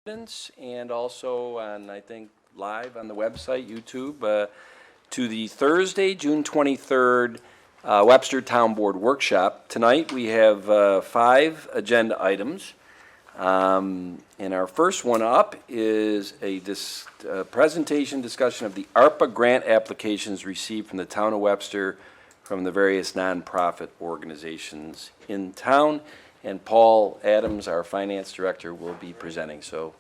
And also on, I think, live on the website, YouTube, to the Thursday, June 23rd Webster Town Board Workshop. Tonight, we have 5 agenda items. And our first one up is a presentation discussion of the ARPA grant applications received from the town of Webster from the various nonprofit organizations in town. And Paul Adams, our finance director, will be presenting. So, all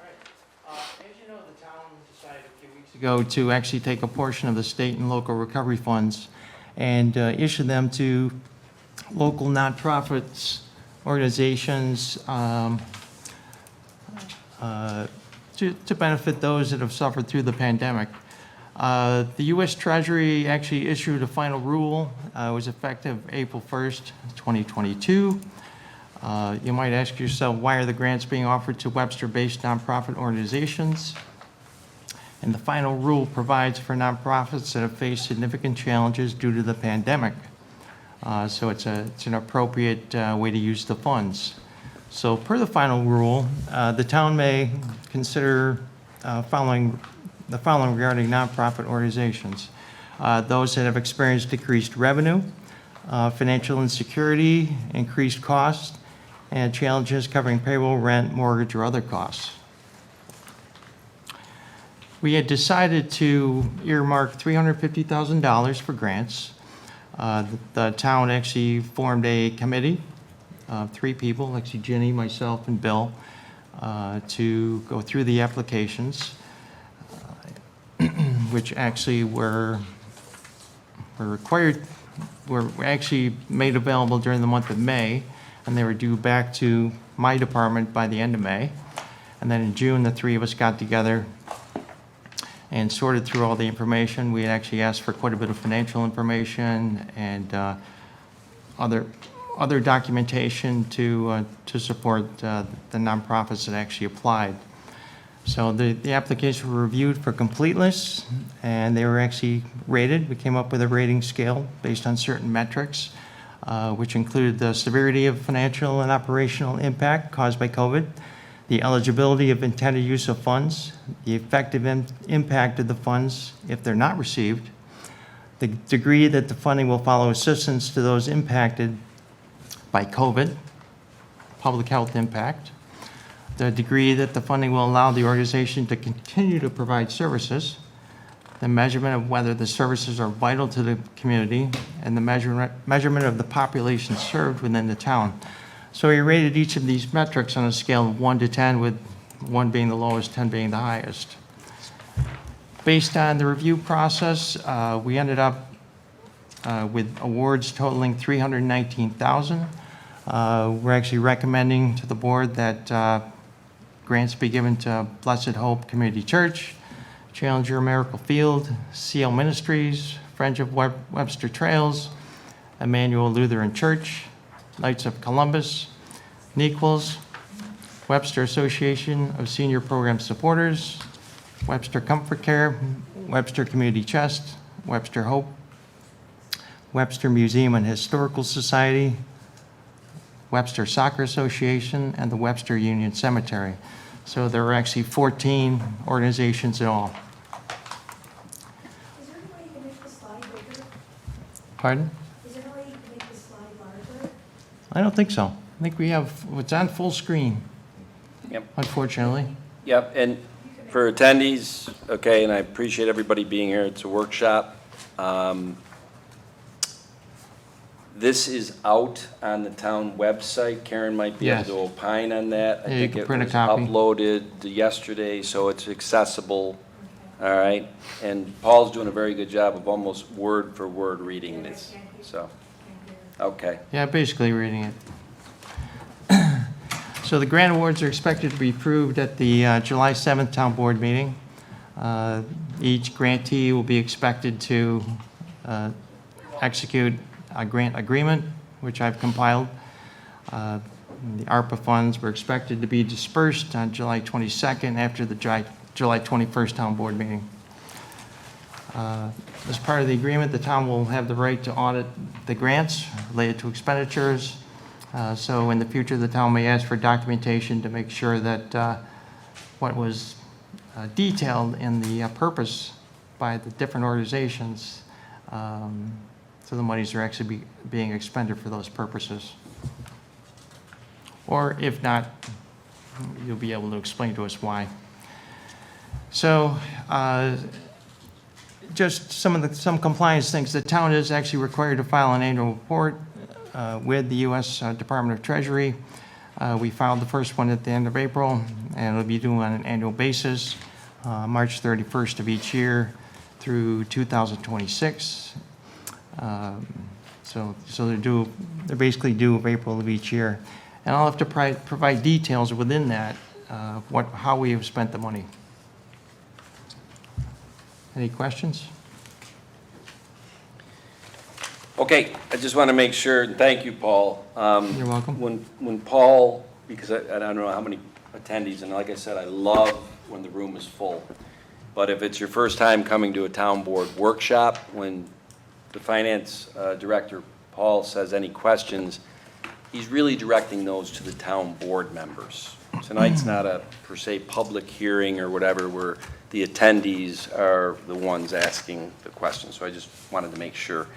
right. As you know, the town decided a few weeks ago to actually take a portion of the state and local recovery funds and issue them to local nonprofits, organizations, to benefit those that have suffered through the pandemic. The U.S. Treasury actually issued a final rule. It was effective April 1st, 2022. You might ask yourself, why are the grants being offered to Webster-based nonprofit organizations? And the final rule provides for nonprofits that have faced significant challenges due to the pandemic. So it's an appropriate way to use the funds. So per the final rule, the town may consider the following regarding nonprofit organizations. Those that have experienced decreased revenue, financial insecurity, increased costs, and challenges covering payroll, rent, mortgage, or other costs. We had decided to earmark $350,000 for grants. The town actually formed a committee of 3 people, actually Ginny, myself, and Bill, to go through the applications, which actually were actually made available during the month of May, and they were due back to my department by the end of May. And then in June, the 3 of us got together and sorted through all the information. We had actually asked for quite a bit of financial information and other documentation to support the nonprofits that actually applied. So the applications were reviewed for completeness, and they were actually rated. We came up with a rating scale based on certain metrics, which included the severity of financial and operational impact caused by COVID, the eligibility of intended use of funds, the effective impact of the funds if they're not received, the degree that the funding will follow assistance to those impacted by COVID, public health impact, the degree that the funding will allow the organization to continue to provide services, the measurement of whether the services are vital to the community, and the measurement of the population served within the town. So we rated each of these metrics on a scale of 1 to 10, with 1 being the lowest, 10 being the highest. Based on the review process, we ended up with awards totaling $319,000. We're actually recommending to the board that grants be given to Blessed Hope Community Church, Challenger Miracle Field, CL Ministries, Friends of Webster Trails, Emmanuel Lutheran Church, Knights of Columbus, Nequels, Webster Association of Senior Program Supporters, Webster Comfort Care, Webster Community Chest, Webster Hope, Webster Museum and Historical Society, Webster Soccer Association, and the Webster Union Cemetery. So there are actually 14 organizations in all. Is there any way you can make the slide bigger? Pardon? Is there any way you can make the slide larger? I don't think so. I think we have, it's on full screen, yep. Unfortunately. Yep, and for attendees, okay, and I appreciate everybody being here. It's a workshop. This is out on the town website. Karen might be Yes. able to opine on that. I Yeah, you think can it print a was copy. uploaded yesterday, so it's accessible. All right, and Paul's doing a very good job of almost word for word reading this. So, okay. Yeah, basically reading it. So the grant awards are expected to be approved at the July 7th town board meeting. Each grantee will be expected to execute a grant agreement, which I've compiled. The ARPA funds were expected to be dispersed on July 22nd after the July 21st town board meeting. As part of the agreement, the town will have the right to audit the grants related to expenditures, So in the future, the town may ask for documentation to make sure that what was detailed in the purpose by the different organizations, so the monies are actually being expended for those purposes. Or if not, you'll be able to explain to us why. So just some compliance things. The town is actually required to file an annual report with the U.S. Department of Treasury. We filed the first one at the end of April, and it'll be due on an annual basis, March 31st of each year through 2026. So they're basically due of April of each year. And I'll have to provide details within that, how we have spent the money. Any questions? Okay, I just want to make sure, and thank you, Paul. You're welcome. When Paul, because I don't know how many attendees, and like I said, I love when the room is full. But if it's your first time coming to a town board workshop, when the finance director, Paul, says any questions, he's really directing those to the town board members. Tonight's not a, per se, public hearing or whatever, where the attendees are the ones asking the questions. So I just wanted to make sure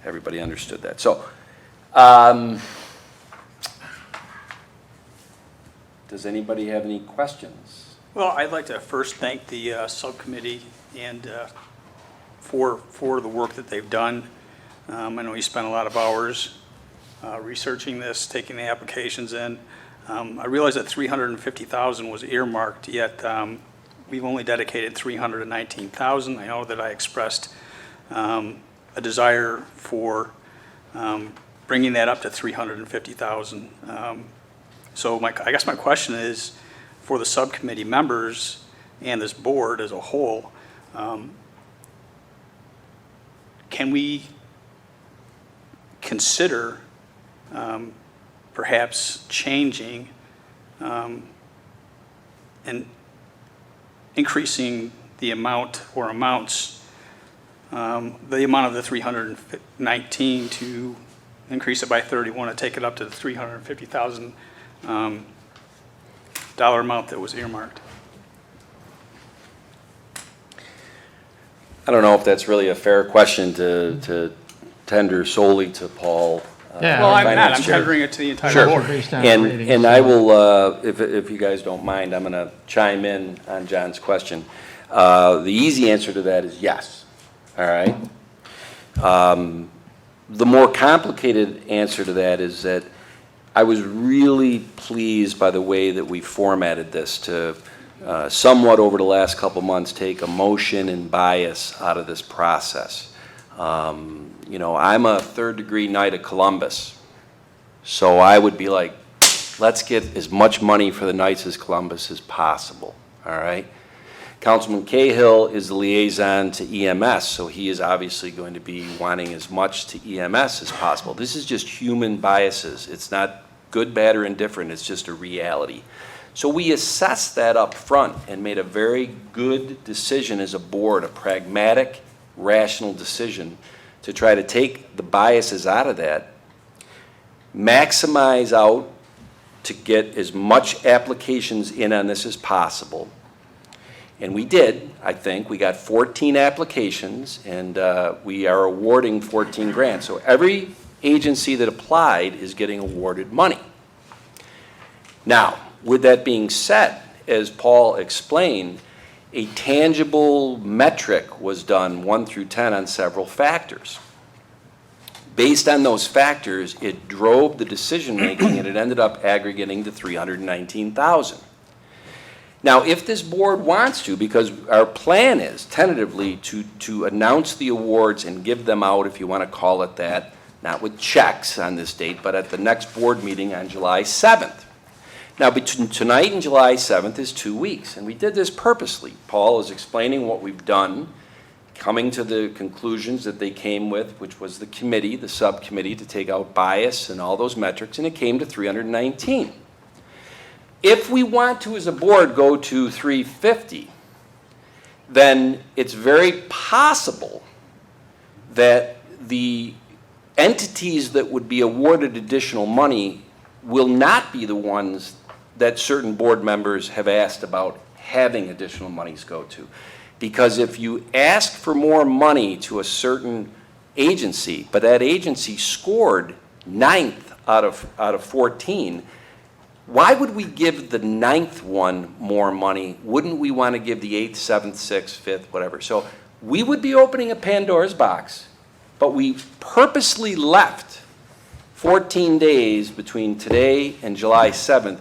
everybody understood that. So, does anybody have any questions? Well, I'd like to first thank the subcommittee and for the work that they've done. I know you spent a lot of hours researching this, taking the applications in. I realize that $350,000 was earmarked, yet we've only dedicated $319,000. I know that I expressed a desire for bringing that up to $350,000. So I guess my question is, for the subcommittee members and this board as a whole, can we consider perhaps changing and increasing the amount or amounts, the amount of the 319 to increase it by 31 and take it up to the $350,000 dollar amount that was earmarked? I don't know if that's really a fair question to tender solely to Paul. Yeah. Well, I'm not. Finance I'm Chair. tendering it to the entire Sure. board. Based on And, ratings. and I will, if you guys don't mind, I'm going to chime in on John's question. The easy answer to that is yes, all right? The more complicated answer to that is that I was really pleased by the way that we formatted this to somewhat over the last couple months take emotion and bias out of this process. You know, I'm a third-degree Knight of Columbus, so I would be like, let's get as much money for the Knights of Columbus as possible, all right? Councilman Cahill is the liaison to EMS, so he is obviously going to be wanting as much to EMS as possible. This is just human biases. It's not good, bad, or indifferent. It's just a reality. So we assessed that up front and made a very good decision as a board, a pragmatic, rational decision to try to take the biases out of that, maximize out to get as much applications in on this as possible. And we did, I think. We got 14 applications, and we are awarding 14 grants. So every agency that applied is getting awarded money. Now, with that being said, as Paul explained, a tangible metric was done 1 through 10 on several factors. Based on those factors, it drove the decision-making, and it ended up aggregating to $319,000. Now, if this board wants to, because our plan is tentatively to announce the awards and give them out, if you want to call it that, not with checks on this date, but at the next board meeting on July 7th. Now, between tonight and July 7th is 2 weeks, and we did this purposely. Paul is explaining what we've done, coming to the conclusions that they came with, which was the committee, the subcommittee, to take out bias and all those metrics, and it came to 319. If we want to, as a board, go to 350, then it's very possible that the entities that would be awarded additional money will not be the ones that certain board members have asked about having additional monies go to. Because if you ask for more money to a certain agency, but that agency scored 9th out of 14, why would we give the 9th one more money? Wouldn't we want to give the 8th, 7th, 6th, 5th, whatever? So we would be opening a Pandora's box, but we purposely left 14 days between today and July 7th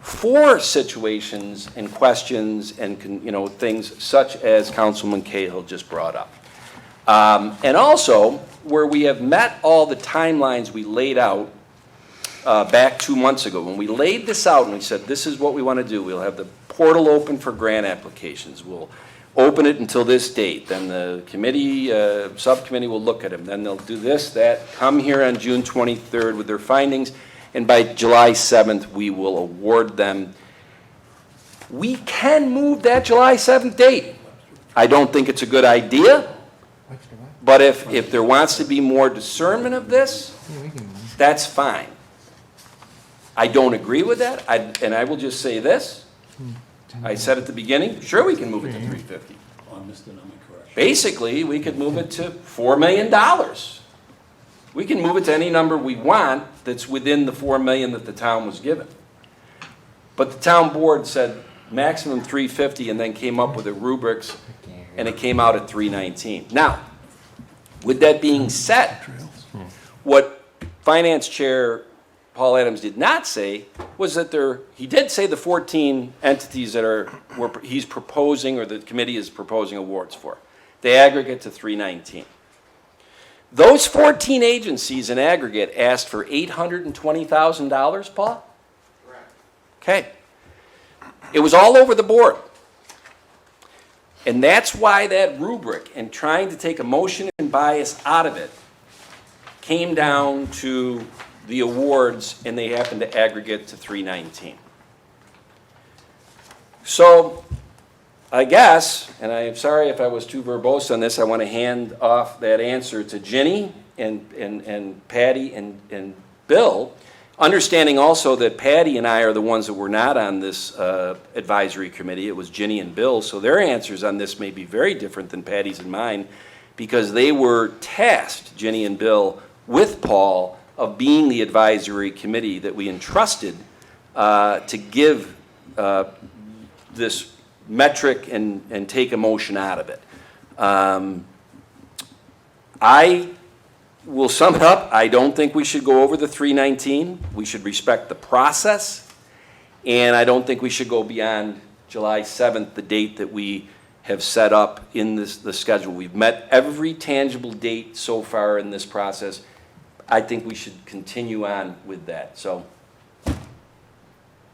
for situations and questions and, things such as Councilman Cahill just brought up. And also, where we have met all the timelines we laid out back 2 months ago. When we laid this out and we said, this is what we want to do, we'll have the portal open for grant applications. We'll open it until this date. Then the committee, subcommittee will look at them. Then they'll do this, that, come here on June 23rd with their findings, and by July 7th, we will award them. We can move that July 7th date. I don't think it's a good idea, but if there wants to be more discernment of this, that's fine. I don't agree with that, and I will just say this. I said at the beginning, sure, we can move it to 350. Basically, we could move it to $4 million. We can move it to any number we want that's within the $4 million that the town was given. But the town board said maximum 350 and then came up with the rubrics, and it came out at 319. Now, with that being said, what Finance Chair Paul Adams did not say was that he did say the 14 entities that he's proposing, or the committee is proposing awards for. They aggregate to 319. Those 14 agencies in aggregate asked for $820,000, Paul? Correct. Okay. It was all over the board. And that's why that rubric and trying to take emotion and bias out of it came down to the awards, and they happened to aggregate to 319. So I guess, and I'm sorry if I was too verbose on this, I want to hand off that answer to Ginny and Patty and Bill, understanding also that Patty and I are the ones that were not on this advisory committee. It was Ginny and Bill, so their answers on this may be very different than Patty's and mine, because they were tasked, Ginny and Bill, with Paul, of being the advisory committee that we entrusted to give this metric and take emotion out of it. I will sum it up. I don't think we should go over the 319. We should respect the process, and I don't think we should go beyond July 7th, the date that we have set up in the schedule. We've met every tangible date so far in this process. I think we should continue on with that. So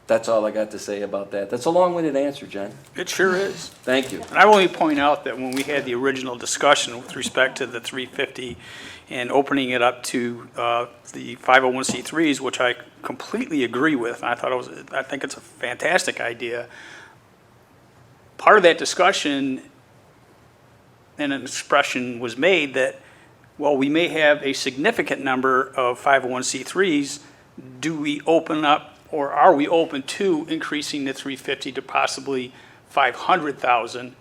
that's all I got to say about that. That's a long-winded answer, John. It sure is. Thank you. And I will only point out that when we had the original discussion with respect to the 350 and opening it up to the 501c3s, which I completely agree with, and I think it's a fantastic idea. Part of that discussion and an expression was made that, well, we may have a significant number of 501c3s. Do we open up, or are we open to increasing the 350 to possibly 500,000?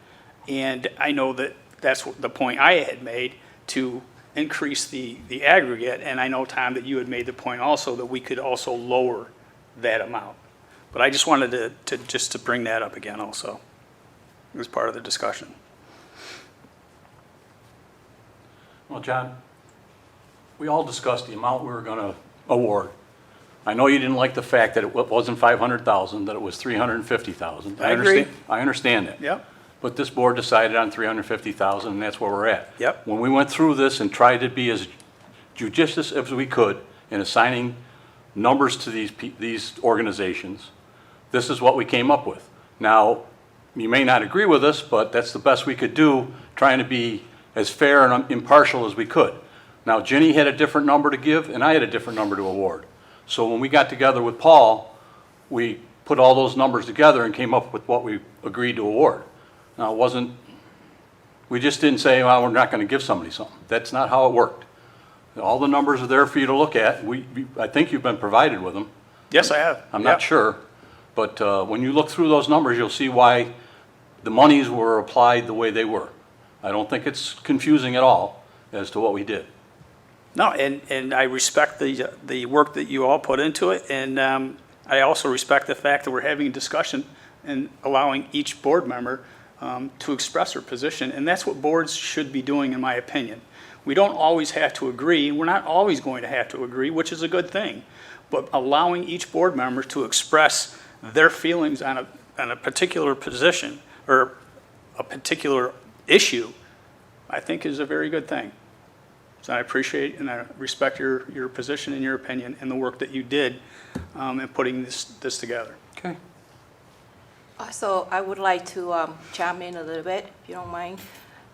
And I know that that's the point I had made, to increase the aggregate. And I know, Tom, that you had made the point also that we could also lower that amount. But I just wanted to bring that up again also. It was part of the discussion. Well, John, we all discussed the amount we were going to award. I know you didn't like the fact that it wasn't 500,000, that it was 350,000. I agree. I understand that. Yep. But this board decided on 350,000, and that's where we're at. Yep. When we went through this and tried to be as judicious as we could in assigning numbers to these organizations, this is what we came up with. Now, you may not agree with us, but that's the best we could do, trying to be as fair and impartial as we could. Now, Ginny had a different number to give, and I had a different number to award. So when we got together with Paul, we put all those numbers together and came up with what we agreed to award. Now, we just didn't say, well, we're not going to give somebody something. That's not how it worked. All the numbers are there for you to look at. I think you've been provided with them. Yes, I have. I'm not Yeah. sure, but when you look through those numbers, you'll see why the monies were applied the way they were. I don't think it's confusing at all as to what we did. No, and I respect the work that you all put into it, and I also respect the fact that we're having a discussion and allowing each board member to express their position, and that's what boards should be doing, in my opinion. We don't always have to agree, and we're not always going to have to agree, which is a good thing, but allowing each board member to express their feelings on a particular position or a particular issue, I think is a very good thing. So I appreciate and I respect your position and your opinion and the work that you did in putting this together. Okay. Also, I would like to chime in a little bit, if you don't mind.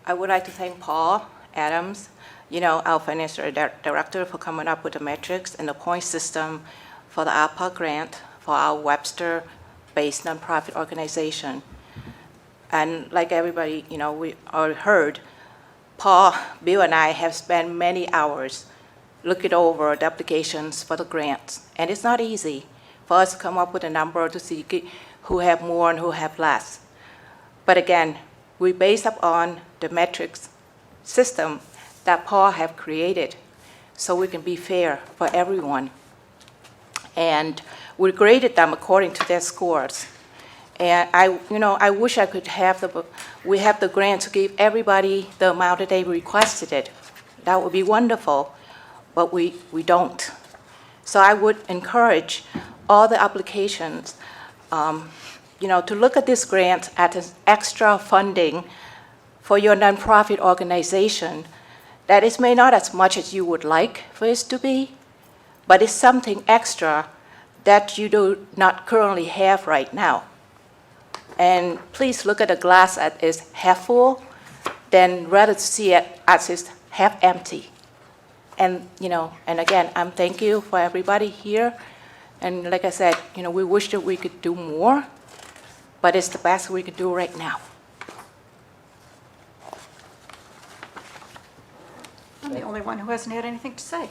I would like to thank Paul Adams, our financial director, for coming up with the metrics and the point system for the ARPA grant for our Webster-based nonprofit organization. And like everybody, we all heard, Paul, Bill, and I have spent many hours looking over the applications for the grants. And it's not easy for us to come up with a number to see who have more and who have less. But again, we base upon the metrics system that Paul have created so we can be fair for everyone. And we graded them according to their scores. And I wish I could we have the grant to give everybody the amount that they requested it. That would be wonderful, but we don't. So I would encourage all the applications, to look at this grant as extra funding for your nonprofit organization. That is may not as much as you would like for it to be, but it's something extra that you do not currently have right now. And please look at the glass as is half full, then rather to see it as is half empty. And, and again, I'm thank you for everybody here. And like I said, we wish that we could do more, but it's the best we could do right now. I'm the only one who hasn't had anything to say.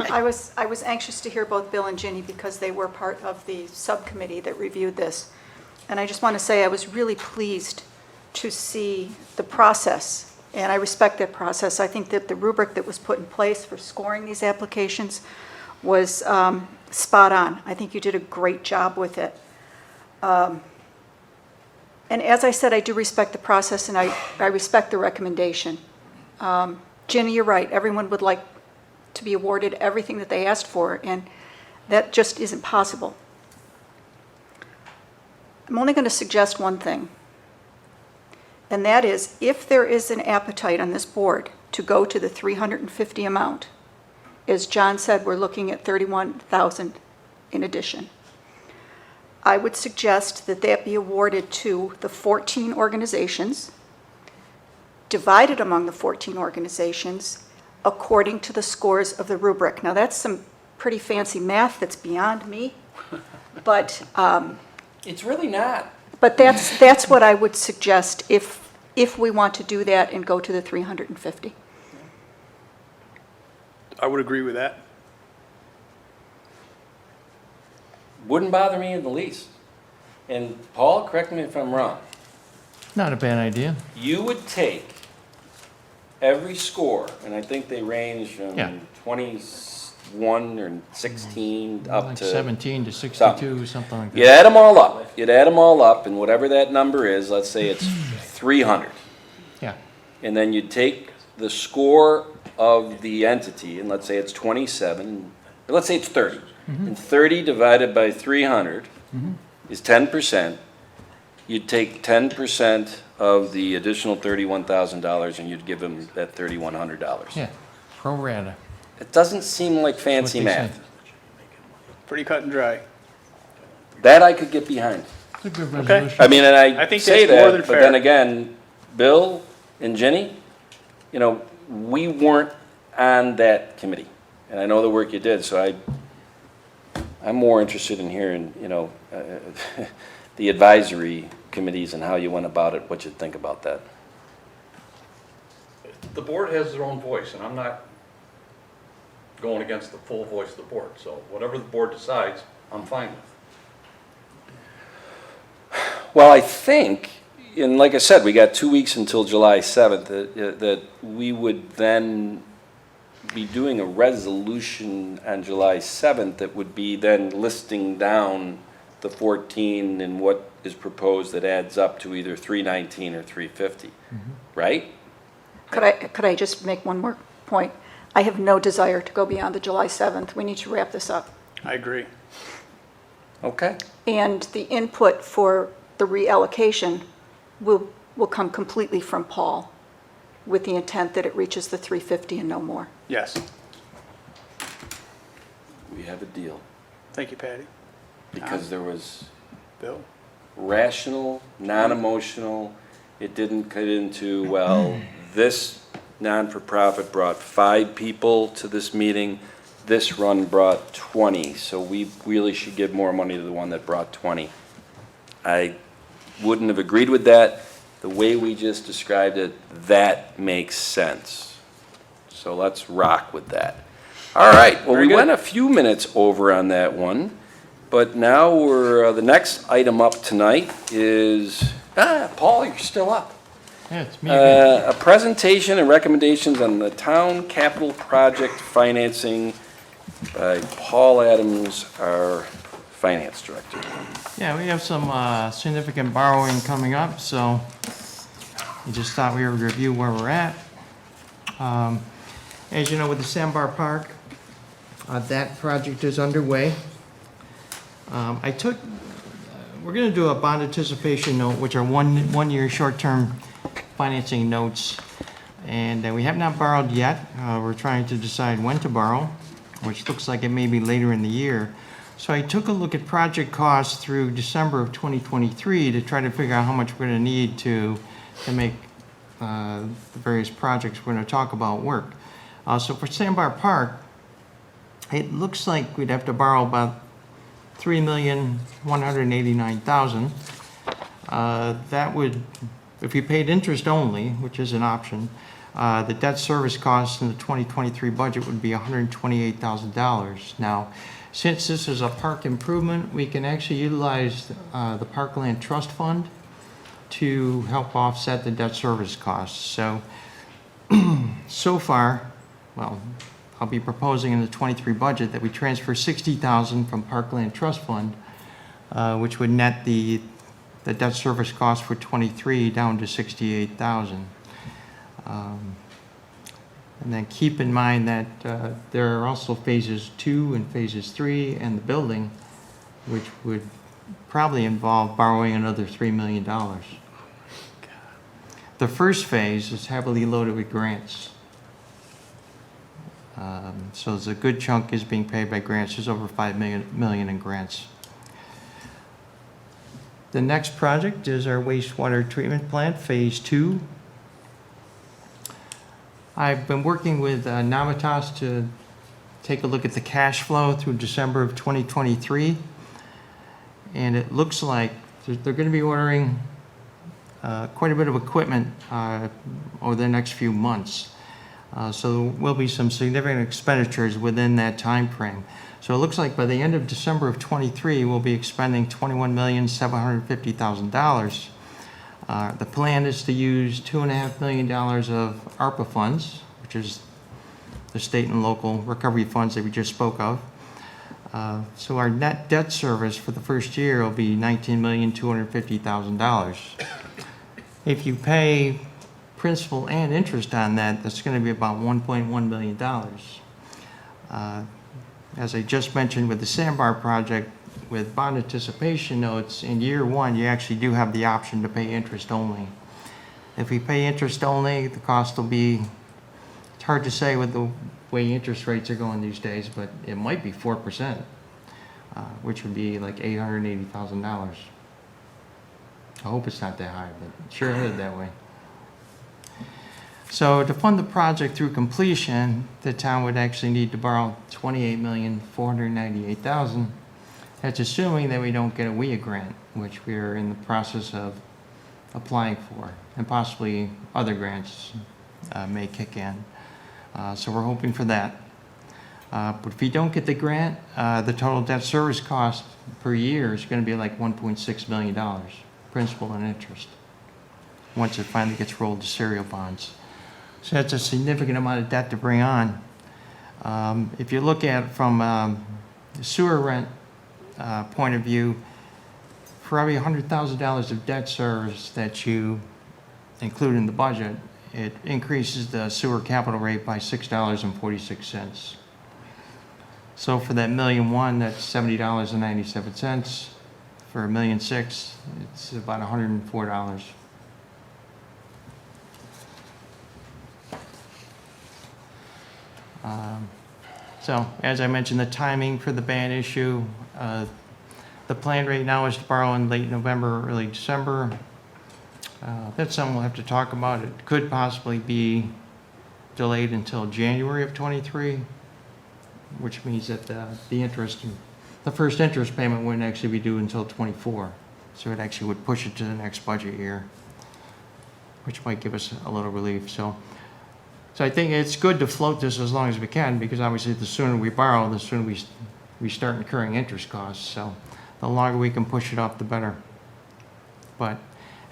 I was anxious to hear both Bill and Ginny because they were part of the subcommittee that reviewed this. And I just want to say I was really pleased to see the process, and I respect that process. I think that the rubric that was put in place for scoring these applications was spot on. I think you did a great job with it. And as I said, I do respect the process, and I respect the recommendation. Ginny, you're right. Everyone would like to be awarded everything that they asked for, and that just isn't possible. I'm only going to suggest one thing, and that is if there is an appetite on this board to go to the 350 amount, as John said, we're looking at 31,000 in addition. I would suggest that that be awarded to the 14 organizations, divided among the 14 organizations according to the scores of the rubric. Now that's some pretty fancy math that's beyond me, but It's really not. But that's what I would suggest if we want to do that and go to the 350. I would agree with that. Wouldn't bother me in the least. And Paul, correct me if I'm wrong. Not a bad idea. You would take every score, and I think they range from Yeah. 21 or 16 up Like to 17 to 62, something like that. You'd add them all up. You'd add them all up, and whatever that number is, let's say it's 300. Yeah, And then you'd take the score of the entity, and let's say it's 27, or let's say it's 30. And 30 divided by 300 is 10%. You'd take 10% of the additional $31,000 and you'd give them that $3,100. yeah, pro rata. It doesn't seem like fancy they math. said. Pretty cut and dry. That I could get behind. It's a good Okay. resolution. I mean, and I I think say that's more than that, but then fair. again, Bill and Jenny, we weren't on that committee. And I know the work you did, so I'm more interested in hearing, the advisory committees and how you went about it, what you think about that. The board has their own voice, and I'm not going against the full voice of the board. So whatever the board decides, I'm fine with. Well, I think, and like I said, we got 2 weeks until July 7th, that we would then be doing a resolution on July 7th that would be then listing down the 14 and what is proposed that adds up to either 319 or 350, right? Could I just make one more point? I have no desire to go beyond the July 7th. We need to wrap this up. I agree. Okay. And the input for the reallocation will come completely from Paul, with the intent that it reaches the 350 and no more. Yes. We have a deal, Thank you, Patty. because there was Bill? rational, non-emotional. It didn't cut into, well, this non-for-profit brought 5 people to this meeting, this run brought 20, so we really should give more money to the one that brought 20. I wouldn't have agreed with that. The way we just described it, that makes sense. So let's rock with that. All right, well, we went a few minutes over on that one, but now we're, the next item up tonight is, Paul, you're still up. Yeah, it's me again. A presentation and recommendations on the town capital project financing by Paul Adams, our finance director. Yeah, we have some significant borrowing coming up, so we just thought we would review where we're at. As you know, with the Sandbar Park, that project is underway. We're going to do a bond anticipation note, which are one-year short-term financing notes, and we have not borrowed yet. We're trying to decide when to borrow, which looks like it may be later in the year. So I took a look at project costs through December of 2023 to try to figure out how much we're going to need to make the various projects we're going to talk about work. So for Sandbar Park, it looks like we'd have to borrow about $3,189,000. That would, if we paid interest only, which is an option, the debt service costs in the 2023 budget would be $128,000. Now, since this is a park improvement, we can actually utilize the Parkland Trust Fund to help offset the debt service costs. So, so far, well, I'll be proposing in the 23 budget that we transfer $60,000 from Parkland Trust Fund, which would net the debt service cost for 23 down to $68,000. And then keep in mind that there are also phases 2 and phases 3 and the building, which would probably involve borrowing another $3 million. The first phase is heavily loaded with grants. So there's a good chunk is being paid by grants. There's over $5 million in grants. The next project is our wastewater treatment plant, phase 2. I've been working with Namitas to take a look at the cash flow through December of 2023. And it looks like they're going to be ordering quite a bit of equipment over the next few months. So there will be some significant expenditures within that time frame. So it looks like by the end of December of 23, we'll be expending $21,750,000. The plan is to use $2.5 million of ARPA funds, which is the state and local recovery funds that we just spoke of. So our net debt service for the first year will be $19,250,000. If you pay principal and interest on that, that's going to be about $1.1 million. As I just mentioned with the Sandbar project, with bond anticipation notes, in year 1, you actually do have the option to pay interest only. If we pay interest only, the cost will be, it's hard to say with the way interest rates are going these days, but it might be 4%, which would be like $880,000. I hope it's not that high, but it's sure headed that way. So to fund the project through completion, the town would actually need to borrow $28,498,000. That's assuming that we don't get a WIA grant, which we are in the process of applying for, and possibly other grants may kick in. So we're hoping for that. But if you don't get the grant, the total debt service cost per year is going to be like $1.6 million, principal and interest, once it finally gets rolled to serial bonds. So that's a significant amount of debt to bring on. If you look at it from the sewer rent point of view, for every $100,000 of debt service that you include in the budget, it increases the sewer capital rate by $6.46. So for that $1.1 million, that's $70.97. For $1.6 million, it's about $104. So, as I mentioned, the timing for the ban issue, the plan right now is to borrow in late November, early December. That's something we'll have to talk about. It could possibly be delayed until January of '23, which means that the first interest payment wouldn't actually be due until '24. So it actually would push it to the next budget year, which might give us a little relief. So I think it's good to float this as long as we can, because obviously the sooner we borrow, the sooner we start incurring interest costs. So the longer we can push it off, the better. But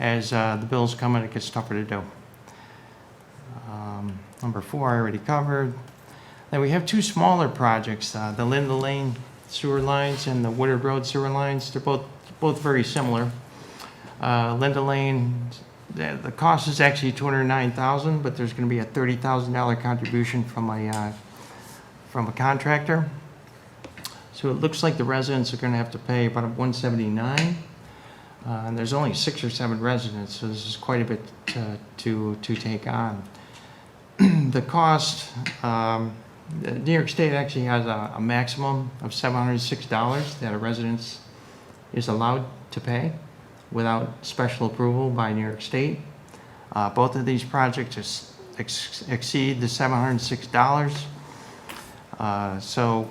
as the bills come in, it gets tougher to do. Number 4, I already covered. Then we have 2 smaller projects, the Linda Lane sewer lines and the Woodard Road sewer lines. They're both very similar. Linda Lane, the cost is actually $209,000, but there's going to be a $30,000 contribution from a contractor. So it looks like the residents are going to have to pay about $179. And there's only 6 or 7 residents, so this is quite a bit to take on. The cost, New York State actually has a maximum of $706 that a resident is allowed to pay without special approval by New York State. Both of these projects exceed the $706. So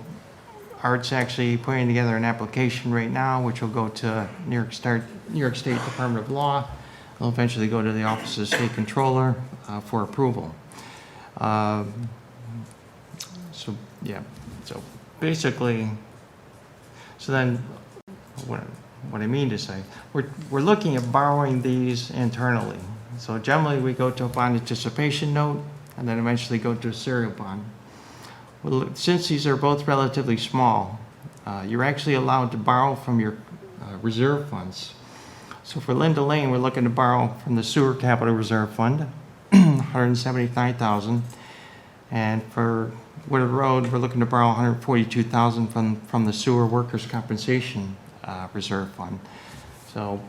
Art's actually putting together an application right now, which will go to New York State Department of Law. It'll eventually go to the Office of the State Controller for approval. So basically, so then what I mean to say, we're looking at borrowing these internally. So generally we go to a bond anticipation note and then eventually go to a serial bond. Well, since these are both relatively small, you're actually allowed to borrow from your reserve funds. So for Linda Lane, we're looking to borrow from the Sewer Capital Reserve Fund, $179,000. And for Woodard Road, we're looking to borrow $142,000 from the Sewer Workers' Compensation Reserve Fund. So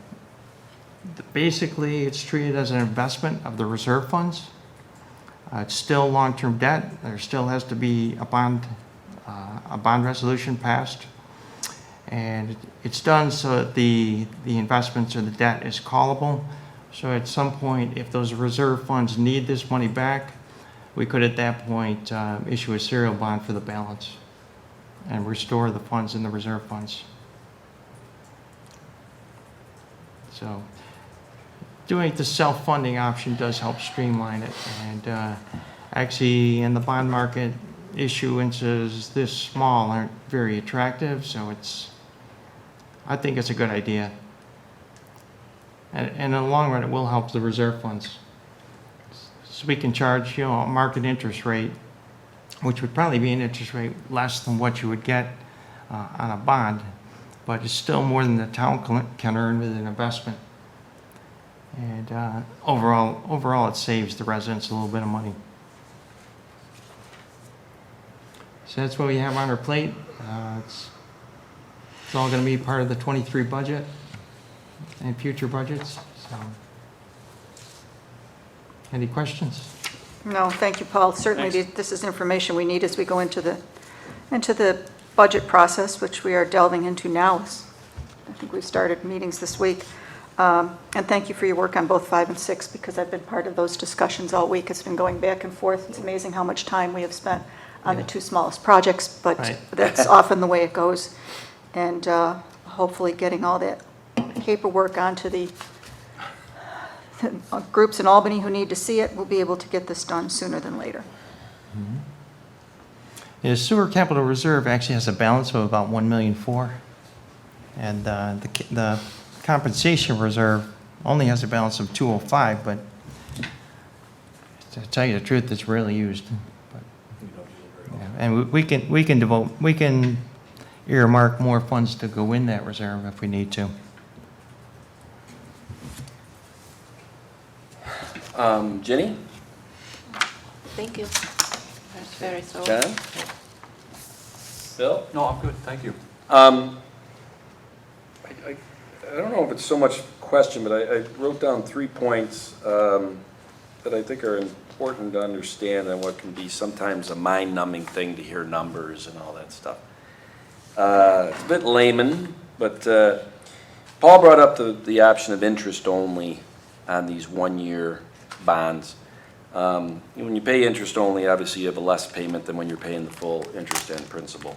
basically, it's treated as an investment of the reserve funds. It's still long-term debt. There still has to be a bond resolution passed. And it's done so that the investments or the debt is callable. So at some point, if those reserve funds need this money back, we could at that point issue a serial bond for the balance and restore the funds in the reserve funds. So doing the self-funding option does help streamline it. And actually, in the bond market, issuances this small aren't very attractive, so I think it's a good idea. And in the long run, it will help the reserve funds. So we can charge, a market interest rate, which would probably be an interest rate less than what you would get on a bond, but it's still more than the town can earn with an investment. And overall, it saves the residents a little bit of money. So that's what we have on our plate. It's all going to be part of the '23 budget and future budgets. So, any questions? No, thank you, Paul. Certainly, Thanks. this is information we need as we go into the budget process, which we are delving into now. I think we've started meetings this week. And thank you for your work on both 5 and 6, because I've been part of those discussions all week. It's been going back and forth. It's amazing how much time we have spent on the 2 smallest projects, but Right. that's often the way it goes. And hopefully getting all that paperwork onto the groups in Albany who need to see it, we'll be able to get this done sooner than later. Yeah, sewer capital reserve actually has a balance of about 1,400,000. And the compensation reserve only has a balance of 205, but to tell you the truth, it's rarely used. But, yeah, and we can earmark more funds to go in that reserve if we need to. Ginny? Thank you. That's very thorough. John? Bill? No, I'm good, thank you. I don't know if it's so much question, but I wrote down 3 points that I think are important to understand and what can be sometimes a mind-numbing thing to hear numbers and all that stuff. It's a bit layman, but Paul brought up the option of interest only on these one-year bonds. When you pay interest only, obviously you have a less payment than when you're paying the full interest and principal.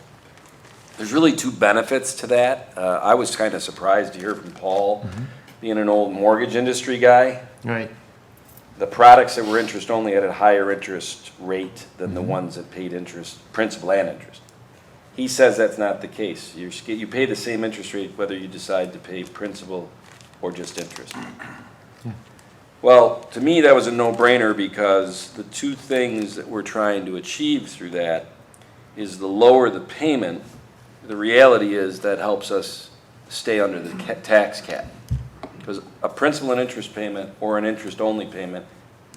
There's really 2 benefits to that. I was kind of surprised to hear from Paul, being an old mortgage industry guy. Right. The products that were interest only had a higher interest rate than the ones that paid interest, principal and interest. He says that's not the case. You pay the same interest rate whether you decide to pay principal or just interest. Well, to me, that was a no-brainer because the 2 things that we're trying to achieve through that is the lower the payment, the reality is that helps us stay under the tax cap. Because a principal and interest payment or an interest-only payment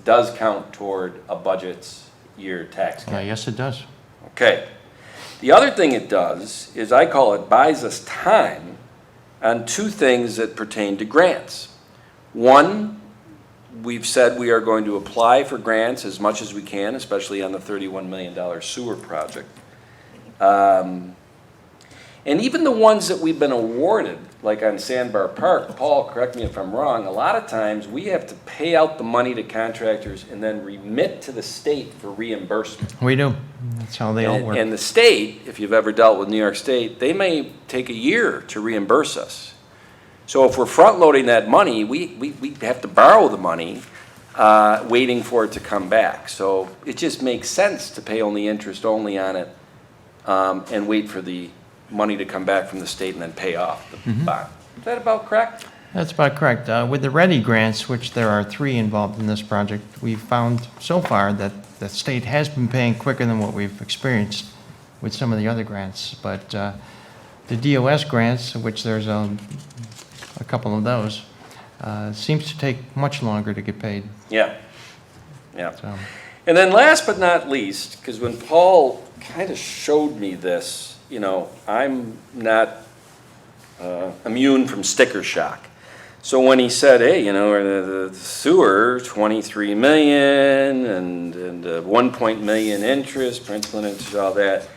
does count toward a budget's year tax cap. Yes, it does. Okay. The other thing it does is I call it buys us time on 2 things that pertain to grants. One, we've said we are going to apply for grants as much as we can, especially on the $31 million sewer project. And even the ones that we've been awarded, like on Sandbar Park, Paul, correct me if I'm wrong, a lot of times we have to pay out the money to contractors and then remit to the state for reimbursement. We do. That's how they all work. And the state, if you've ever dealt with New York State, they may take a year to reimburse us. So if we're front-loading that money, we have to borrow the money, waiting for it to come back. So it just makes sense to pay only interest only on it, and wait for the money to come back from the state and then pay off the bond. Is that about correct? That's about correct. With the READY grants, which there are 3 involved in this project, we've found so far that the state has been paying quicker than what we've experienced with some of the other grants. But the DOS grants, which there's a couple of those, seems to take much longer to get paid. Yeah. Yeah. So, And then last but not least, because when Paul kind of showed me this, you know, I'm not immune from sticker shock. So when he said, hey, you know, the sewer, 23 million and 1 million interest, principal and interest, all that.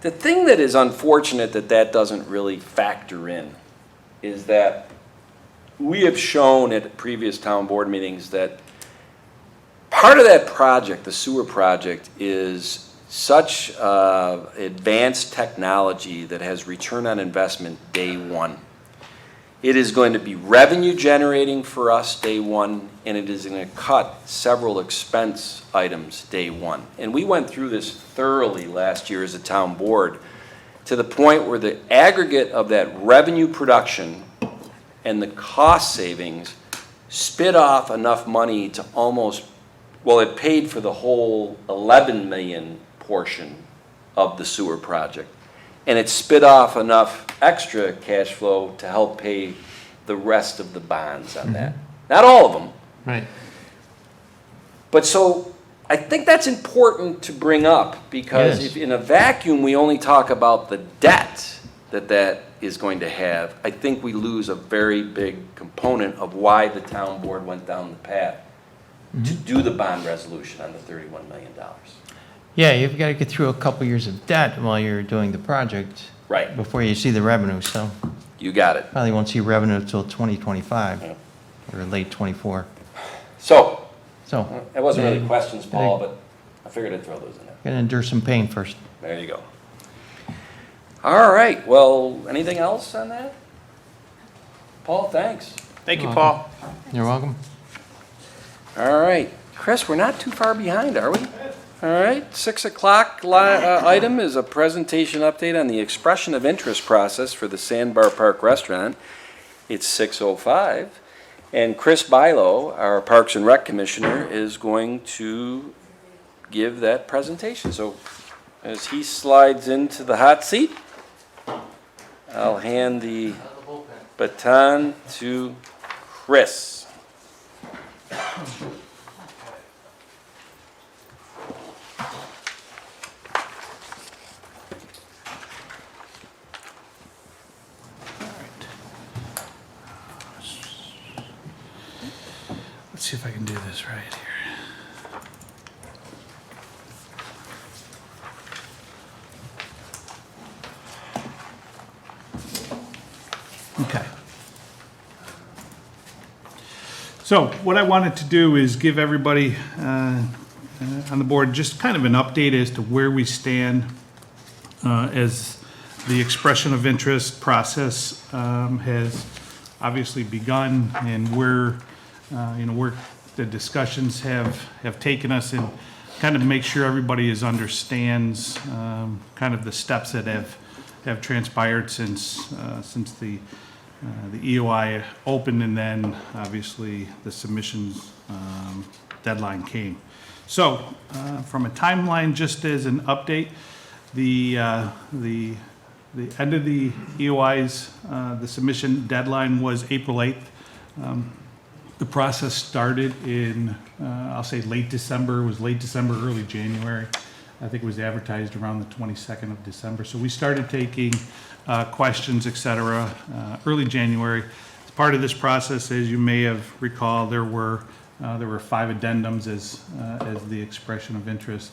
The thing that is unfortunate that doesn't really factor in is that we have shown at previous town board meetings that part of that project, the sewer project, is such advanced technology that has return on investment day one. It is going to be revenue generating for us day one, and it is going to cut several expense items day one. And we went through this thoroughly last year as a town board to the point where the aggregate of that revenue production and the cost savings spit off enough money to almost, well, it paid for the whole 11 million portion of the sewer project. And it spit off enough extra cash flow to help pay the rest of the bonds on that. Not all of them, right. but so I think that's important to bring up because Yes. if in a vacuum we only talk about the debt that is going to have, I think we lose a very big component of why the town board went down the path to do the bond resolution on the $31 million. Yeah, you've got to get through a couple years of debt while you're doing the project. Right. Before you see the revenue, so You got it. probably won't see revenue until 2025 Yeah. or late '24. So, So. that wasn't really uh, questions, Paul, but I figured I'd throw those in there. Gotta endure some pain first. There you go. All right, well, anything else on that? Paul, thanks. Thank you, Paul. You're welcome. All right, Chris, we're not too far behind, are we? All right, 6 o'clock item is a presentation update on the expression of interest process for the Sandbar Park Restaurant. It's 6:05, and Chris Bilo, our Parks and Rec Commissioner, is going to give that presentation. So as he slides into the hot seat, I'll hand the baton to Chris. Let's see if I can do this right here. Okay. So what I wanted to do is give everybody on the board just kind of an update as to where we stand as the expression of interest process has obviously begun, and where the discussions have taken us, and kind of make sure everybody understands kind of the steps that have transpired since the EOI opened, and then obviously the submissions deadline came. So from a timeline, just as an update, the end of the EOI's, the submission deadline was April 8th. The process started in, I'll say late December. It was late December, early January. I think it was advertised around the 22nd of December. So we started taking questions, et cetera, early January. As part of this process, as you may have recalled, there were 5 addendums as the expression of interest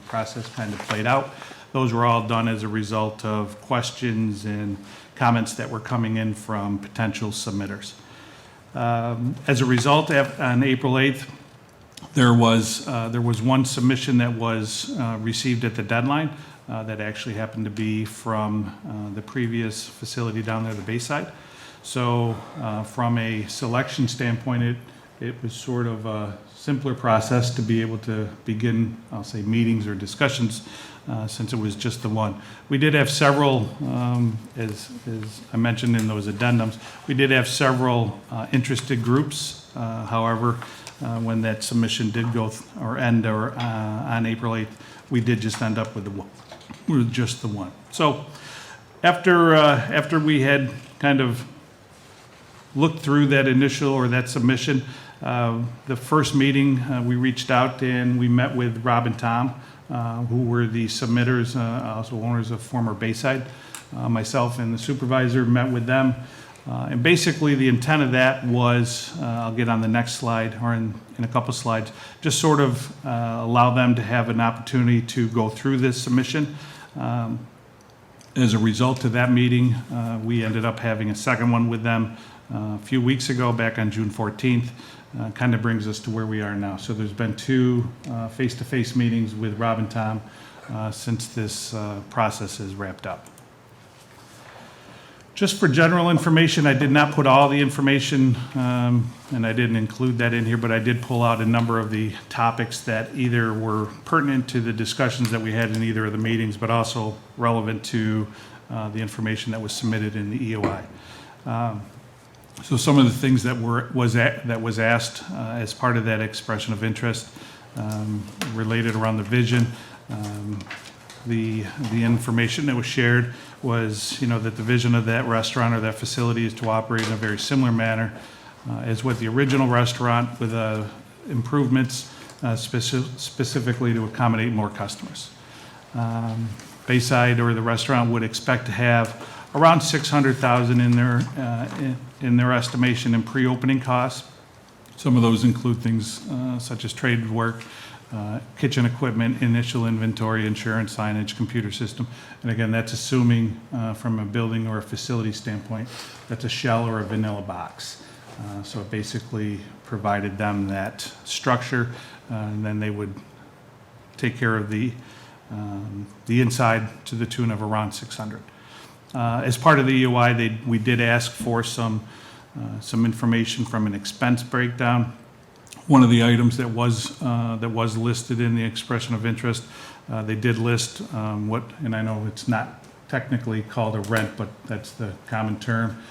process kind of played out. Those were all done as a result of questions and comments that were coming in from potential submitters. As a result, on April 8th, there was one submission that was received at the deadline that actually happened to be from the previous facility down there, the Bayside. So from a selection standpoint, it was sort of a simpler process to be able to begin, I'll say, meetings or discussions since it was just the one. We did have several, as I mentioned in those addendums, we did have several interested groups. However, when that submission did go on April 8th, we did just end up with just the one. So after we had kind of looked through that initial or that submission, the first meeting we reached out and we met with Rob and Tom, who were the submitters, also owners of former Bayside. Myself and the supervisor met with them. And basically the intent of that was, I'll get on the next slide or in a couple slides, just sort of allow them to have an opportunity to go through this submission. As a result of that meeting, we ended up having a second one with them a few weeks ago, back on June 14th. Kind of brings us to where we are now. So there's been 2 face-to-face meetings with Rob and Tom since this process is wrapped up. Just for general information, I did not put all the information, and I didn't include that in here, but I did pull out a number of the topics that either were pertinent to the discussions that we had in either of the meetings, but also relevant to the information that was submitted in the EOI. So some of the things that was asked as part of that expression of interest related around the vision. The information that was shared was, that the vision of that restaurant or that facility is to operate in a very similar manner as with the original restaurant, with improvements specifically to accommodate more customers. Bayside or the restaurant would expect to have around $600,000 in their estimation in pre-opening costs. Some of those include things such as trade work, kitchen equipment, initial inventory, insurance, signage, computer system. And again, that's assuming from a building or a facility standpoint, that's a shell or a vanilla box. So it basically provided them that structure, and then they would take care of the inside to the tune of around $600,000. As part of the EOI, we did ask for some information from an expense breakdown. one of the items that was listed in the expression of interest. They did list and I know it's not technically called a rent, but that's the common term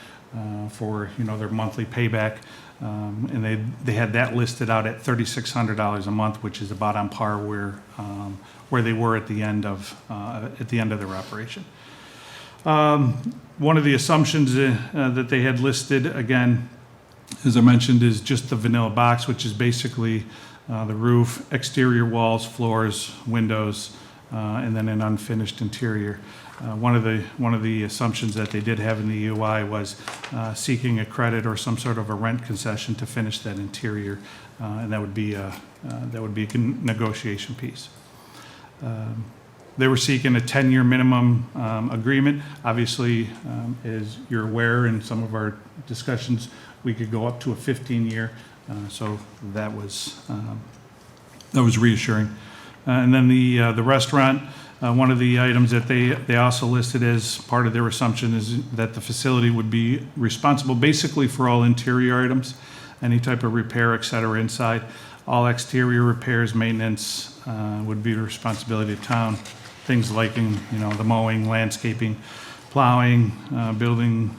for, their monthly payback. And they had that listed out at $3,600 a month, which is about on par where they were at the end of their operation. One of the assumptions that they had listed, again, as I mentioned, is just the vanilla box, which is basically the roof, exterior walls, floors, windows, and then an unfinished interior. One of the assumptions that they did have in the UI was seeking a credit or some sort of a rent concession to finish that interior, and that would be a negotiation piece. They were seeking a 10-year minimum agreement. Obviously, as you're aware, in some of our discussions, we could go up to a 15-year. So that was reassuring. And then the restaurant, one of the items that they also listed as part of their assumption is that the facility would be responsible basically for all interior items, any type of repair, et cetera, inside. All exterior repairs, maintenance would be the responsibility of town. Things like, the mowing, landscaping, plowing, building,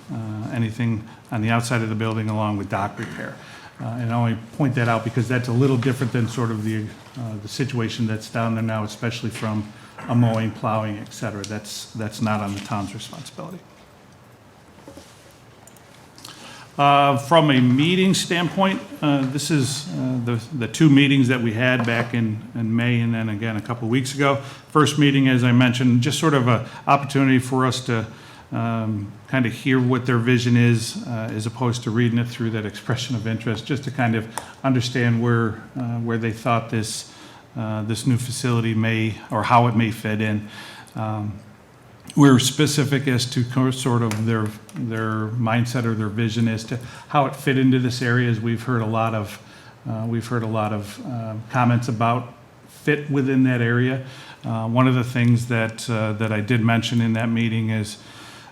anything on the outside of the building along with dock repair. And I only point that out because that's a little different than sort of the situation that's down there now, especially from a mowing, plowing, et cetera. That's not on the town's responsibility. From a meeting standpoint, this is the two meetings that we had back in May and then again a couple of weeks ago. First meeting, as I mentioned, just sort of an opportunity for us to kind of hear what their vision is, as opposed to reading it through that expression of interest, just to kind of understand where they thought this new facility may, or how it may fit in. We're specific as to sort of their mindset or their vision as to how it fit into this area. As we've heard a lot of comments about fit within that area. One of the things that I did mention in that meeting is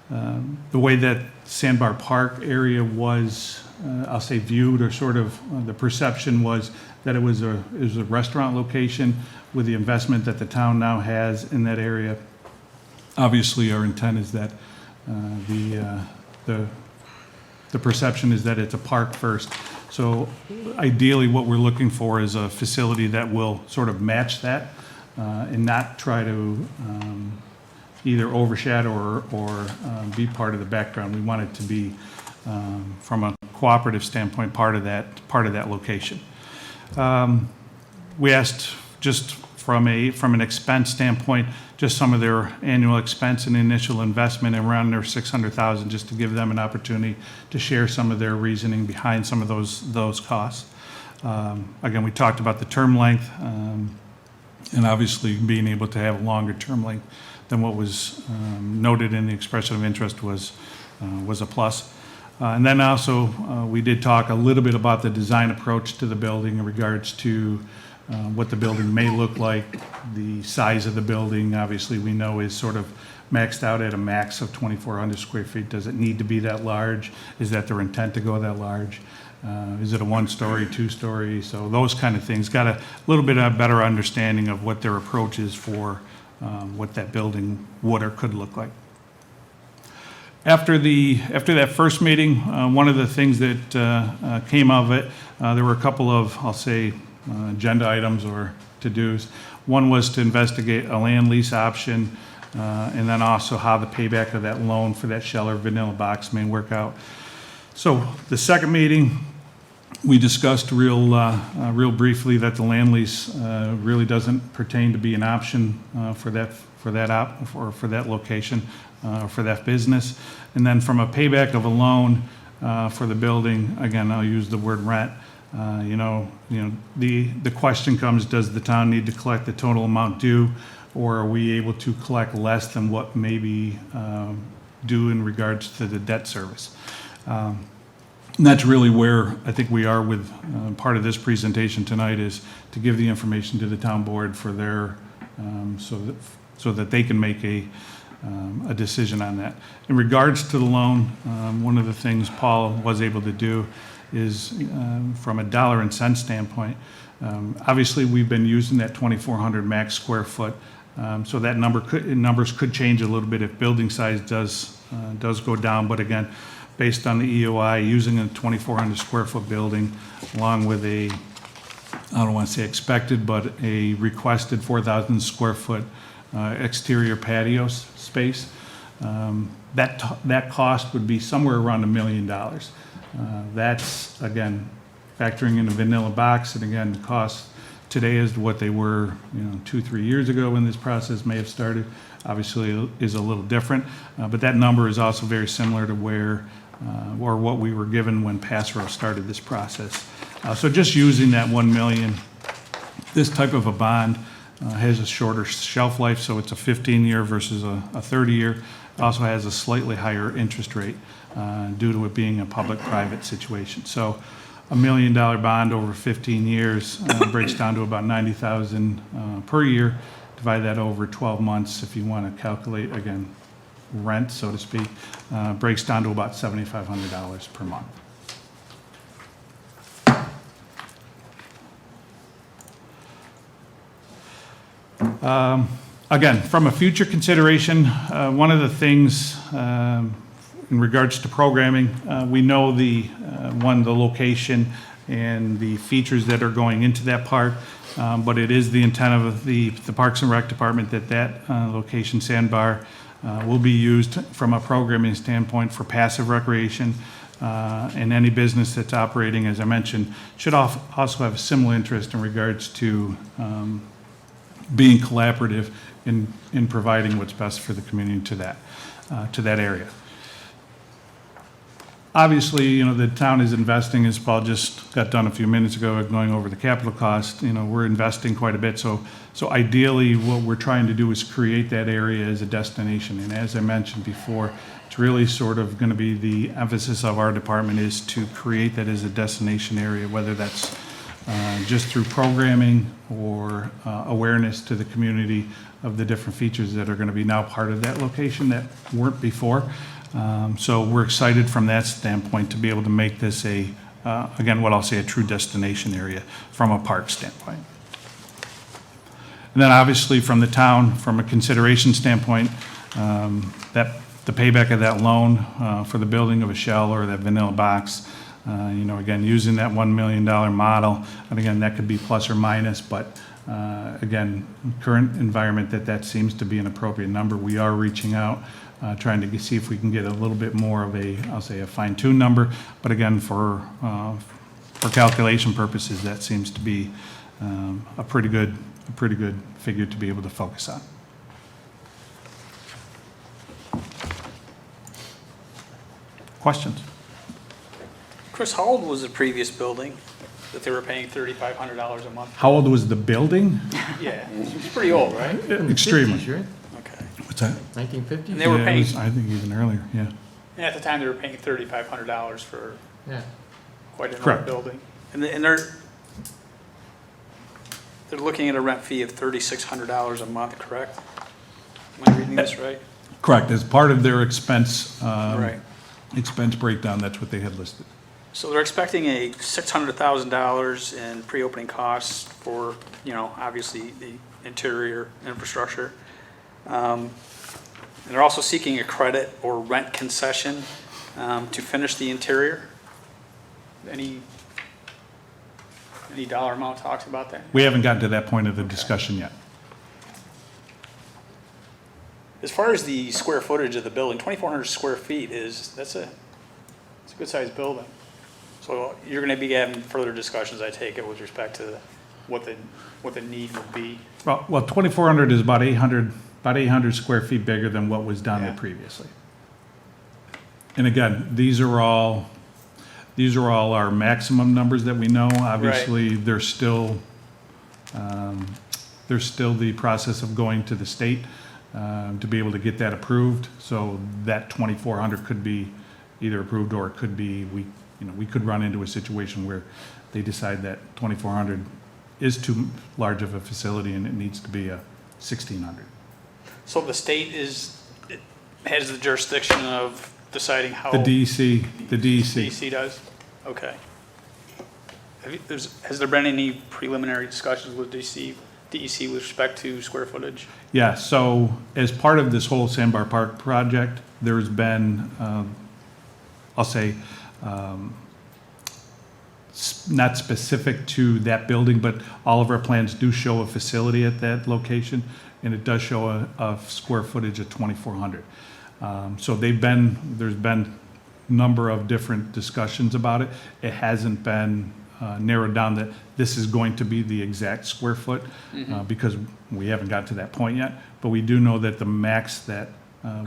the way that Sandbar Park area was, I'll say, viewed, or sort of the perception was that it was a restaurant location with the investment that the town now has in that area. Obviously, our intent is that the perception is that it's a park first. So ideally, what we're looking for is a facility that will sort of match that and not try to either overshadow or be part of the background. We want it to be, from a cooperative standpoint, part of that location. We asked, just from an expense standpoint, just some of their annual expense and initial investment around their $600,000, just to give them an opportunity to share some of their reasoning behind some of those costs. Again, we talked about the term length, and obviously being able to have a longer term length than what was noted in the expression of interest was a plus. And then also, we did talk a little bit about the design approach to the building in regards to what the building may look like. The size of the building, obviously, we know is sort of maxed out at a max of 2,400 square feet. Does it need to be that large? Is that their intent to go that large? Is it a one-story, two-story? So those kind of things. Got a little bit of a better understanding of what their approach is for what that building would or could look like. After that first meeting, one of the things that came of it, there were a couple of, I'll say, agenda items or to-dos. One was to investigate a land lease option, and then also how the payback of that loan for that shell or vanilla box may work out. So the second meeting, we discussed real briefly that the land lease really doesn't pertain to be an option for that location, for that business. And then from a payback of a loan for the building, again, I'll use the word rent. The question comes: does the town need to collect the total amount due, or are we able to collect less than what may be due in regards to the debt service? And that's really where I think we are with part of this presentation tonight, is to give the information to the town board for their so that they can make a decision on that. In regards to the loan, one of the things Paul was able to do is from a dollar and cent standpoint. Obviously, we've been using that 2,400 max square foot, so that numbers could change a little bit if building size does go down. But again, based on the EOI, using a 2,400 square foot building along with I don't want to say expected, but a requested 4,000 square foot exterior patio space, that cost would be somewhere around $1 million. That's, again, factoring in a vanilla box, and again, the cost today is what they were, 2-3 years ago when this process may have started. Obviously, is a little different, but that number is also very similar to where, or what we were given when Passero started this process. So just using that 1 million, this type of a bond has a shorter shelf life, so it's a 15-year versus a 30-year. It also has a slightly higher interest rate due to it being a public-private situation. So $1 million bond over 15 years breaks down to about $90,000 per year. Divide that over 12 months if you want to calculate, again, rent, so to speak, breaks down to about $7,500 per month. Again, from a future consideration, one of the things in regards to programming, we know the location and the features that are going into that park, but it is the intent of the Parks and Rec Department that location, Sandbar, will be used from a programming standpoint for passive recreation, and any business that's operating, as I mentioned, should also have a similar interest in regards to being collaborative in providing what's best for the community to that area. Obviously, the town is investing, as Paul just got done a few minutes ago, going over the capital cost. We're investing quite a bit. So ideally, what we're trying to do is create that area as a destination. And as I mentioned before, it's really sort of going to be the emphasis of our department is to create that as a destination area, whether that's just through programming or awareness to the community of the different features that are going to be now part of that location that weren't before. So we're excited from that standpoint to be able to make this again, what I'll say a true destination area from a park standpoint. And then obviously from the town, from a consideration standpoint, the payback of that loan for the building of a shell or that vanilla box, again, using that $1 million model, and again, that could be plus or minus, but again, current environment that seems to be an appropriate number. We are reaching out, trying to see if we can get a little bit more of I'll say a fine-tuned number, but again, for calculation purposes, that seems to be a pretty good figure to be able to focus on. Questions? Chris, how old was the previous building that they were paying $3,500 a month? How old was the building? Yeah, it's pretty old, right? Extremely. Right? Okay. What's that? 1950s? And they were Yeah, it paying, was, I think even earlier, yeah. and at the time, they were paying $3,500 for Yeah. quite an old Correct. building. And they're looking at a rent fee of $3,600 a month, correct? Am I reading this right? Correct, as part of their expense, Right. expense breakdown, that's what they had listed. So they're expecting a $600,000 in pre-opening costs for, obviously the interior infrastructure. And they're also seeking a credit or rent concession to finish the interior. Any dollar amount talks about that? We haven't gotten to that point of the discussion yet. As far as the square footage of the building, 2,400 square feet it's a good sized building. So you're going to be having further discussions, I take it, with respect to what the need would be. Well, 2,400 is about 800 square feet bigger than what was down there Yeah. previously. And again, these are all our maximum numbers that we know. Obviously, there's still the process of going to the state to be able to get that approved. So that 2,400 could be either approved, or it could be, we could run into a situation where they decide that 2,400 is too large of a facility and it needs to be a 1,600. So the state has the jurisdiction of deciding how. The DEC. DC does? Okay. Has there been any preliminary discussions with DEC with respect to square footage? Yeah, so as part of this whole Sandbar Park project, there's been, I'll say, not specific to that building, but all of our plans do show a facility at that location, and it does show a square footage of 2,400. So there's been a number of different discussions about it. It hasn't been narrowed down that this is going to be the exact square foot, because we haven't got to that point yet. But we do know that the max that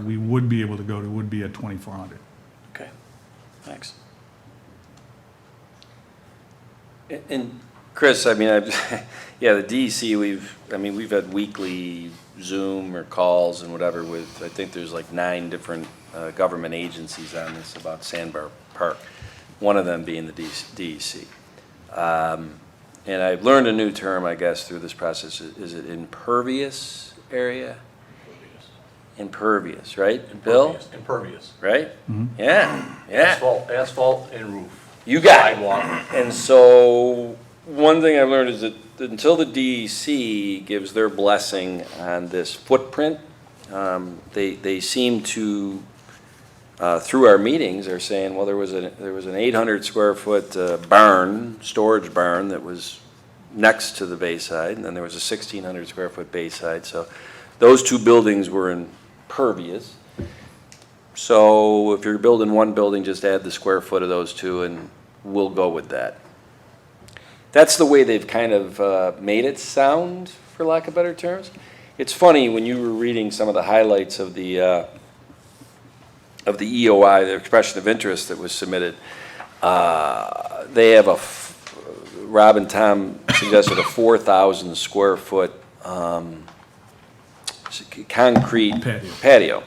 we would be able to go to would be at 2,400. Okay, thanks. And Chris, I mean, yeah, the DEC, we've had weekly Zoom or calls and whatever with, I think there's like 9 different government agencies on this about Sandbar Park, one of them being the DEC. And I've learned a new term, I guess, through this process. Is it impervious area? Impervious, right? Bill? Impervious. Right? Yeah, yeah. Asphalt and roof. You got it. Sidewalk. And so, one thing I've learned is that until the DEC gives their blessing on this footprint, they seem to, through our meetings, are saying, well, there was an 800 square foot barn, storage barn that was next to the Bayside, and then there was a 1,600 square foot Bayside. So those 2 buildings were impervious. So if you're building one building, just add the square foot of those 2 and we'll go with that. That's the way they've kind of made it sound, for lack of better terms. It's funny, when you were reading some of the highlights of the EOI, the expression of interest that was submitted, they have Rob and Tom suggested a 4,000 square foot concrete patio.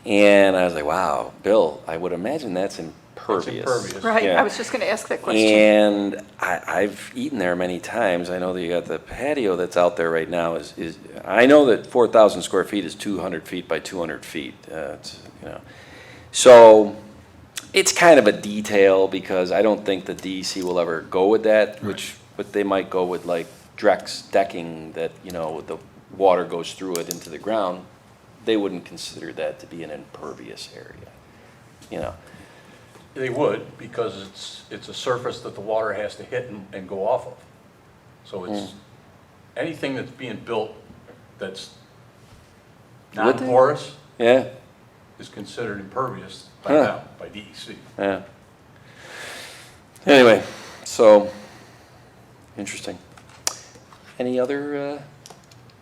And I was like, wow, Bill, I would imagine that's impervious. impervious. Right, Yeah. I was just going to ask that question. And I've eaten there many times. I know that you got the patio that's out there right now is I know that 4,000 square feet is 200 feet by 200 feet. So it's kind of a detail because I don't think the DEC will ever go with that, but they might go with like Drex decking that, the water goes through it into the ground. They wouldn't consider that to be an impervious area, They would, because it's a surface that the water has to hit and go off of. So it's anything that's being built that's Would they? non-porous Yeah, is considered impervious by Huh. them, by DEC. yeah. Anyway, so, interesting. Any other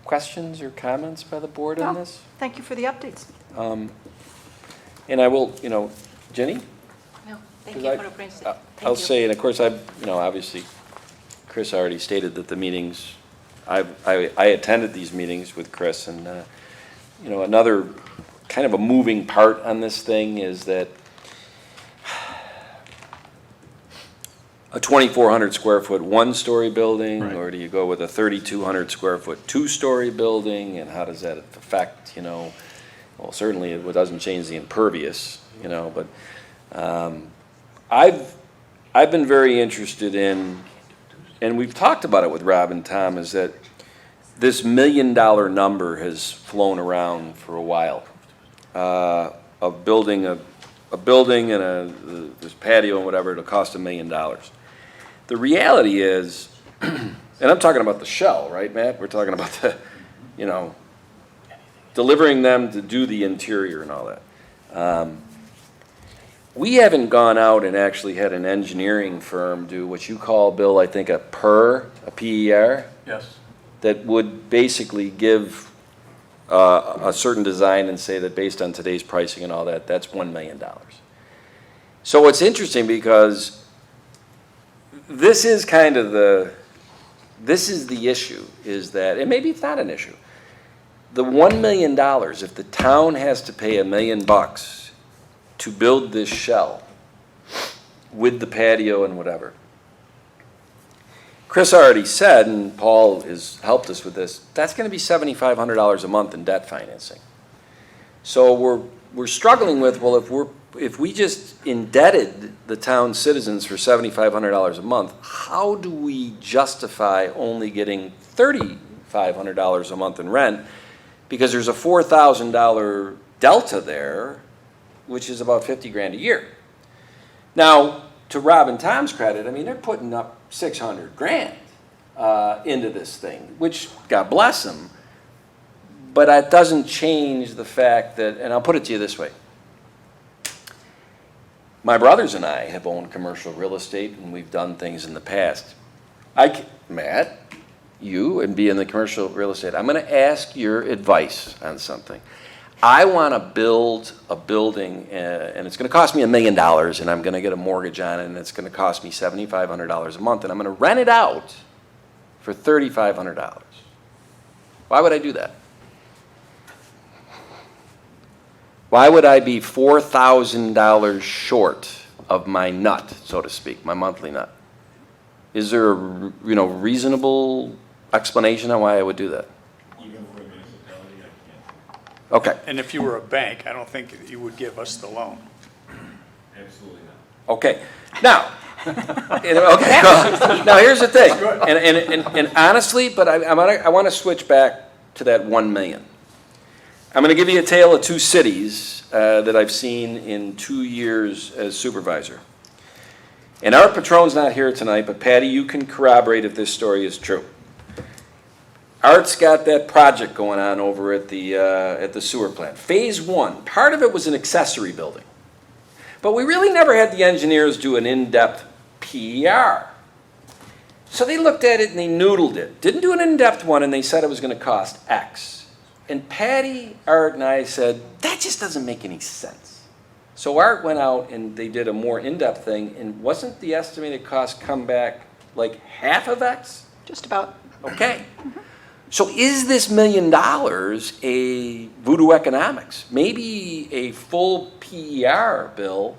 questions or comments by the board on No, this? Thank you for the updates. And I will, Jenny? No, thank 'Cause you I- for the presentation. I'll Thank you. say, and of course, obviously, Chris already stated that the meetings, I attended these meetings with Chris, and, another kind of a moving part on this thing is that a 2,400 square foot one-story building, Right. or do you go with a 3,200 square foot two-story building, and how does that affect, well, certainly it doesn't change the impervious, but I've been very interested in, and we've talked about it with Rob and Tom, is that this $1 million number has flown around for a while, of building a building and this patio and whatever, it'll cost $1 million. The reality is, and I'm talking about the shell, right, Matt? We're talking about the, delivering them to do the interior and all that. We haven't gone out and actually had an engineering firm do what you call, Bill, I think a PER, Yes. that would basically give a certain design and say that based on today's pricing and all that, that's $1 million. So it's interesting because this is kind of the issue, is that, and maybe it's not an issue. The $1 million, if the town has to pay $1 million to build this shell with the patio and whatever, Chris already said, and Paul has helped us with this, that's going to be $7,500 a month in debt financing. So we're struggling with, well, if we're if we just indebted the town citizens for $7,500 a month, how do we justify only getting $3,500 a month in rent? Because there's a $4,000 delta there, which is about 50 grand a year. Now, to Rob and Tom's credit, I mean, they're putting up 600 grand into this thing, which, God bless them. But that doesn't change the fact that, and I'll put it to you this way. My brothers and I have owned commercial real estate, and we've done things in the past. Matt, you, and be in the commercial real estate, I'm going to ask your advice on something. I want to build a building, and it's going to cost me $1 million, and I'm going to get a mortgage on it, and it's going to cost me $7,500 a month, and I'm going to rent it out for $3,500. Why would I do that? Why would I be $4,000 short of my nut, so to speak, my monthly nut? Is there a reasonable explanation on why I would do that? Even for a municipality, I can't. Okay, And if you were a bank, I don't think you would give us the loan. Absolutely not. okay. Now, now here's the thing, and honestly, but I want to switch back to that 1 million. I'm going to give you a tale of two cities that I've seen in 2 years as supervisor. And our Patron's not here tonight, but Patty, you can corroborate if this story is true. Art's got that project going on over at the sewer plant. Phase 1, part of it was an accessory building. But we really never had the engineers do an in-depth PER. So they looked at it and they noodled it. Didn't do an in-depth one, and they said it was going to cost X. And Patty, Art, and I said, that just doesn't make any sense. So Art went out and they did a more in-depth thing, and wasn't the estimated cost come back like half of X? Just about. Okay. So is this $1 million a voodoo economics? Maybe a full PER bill.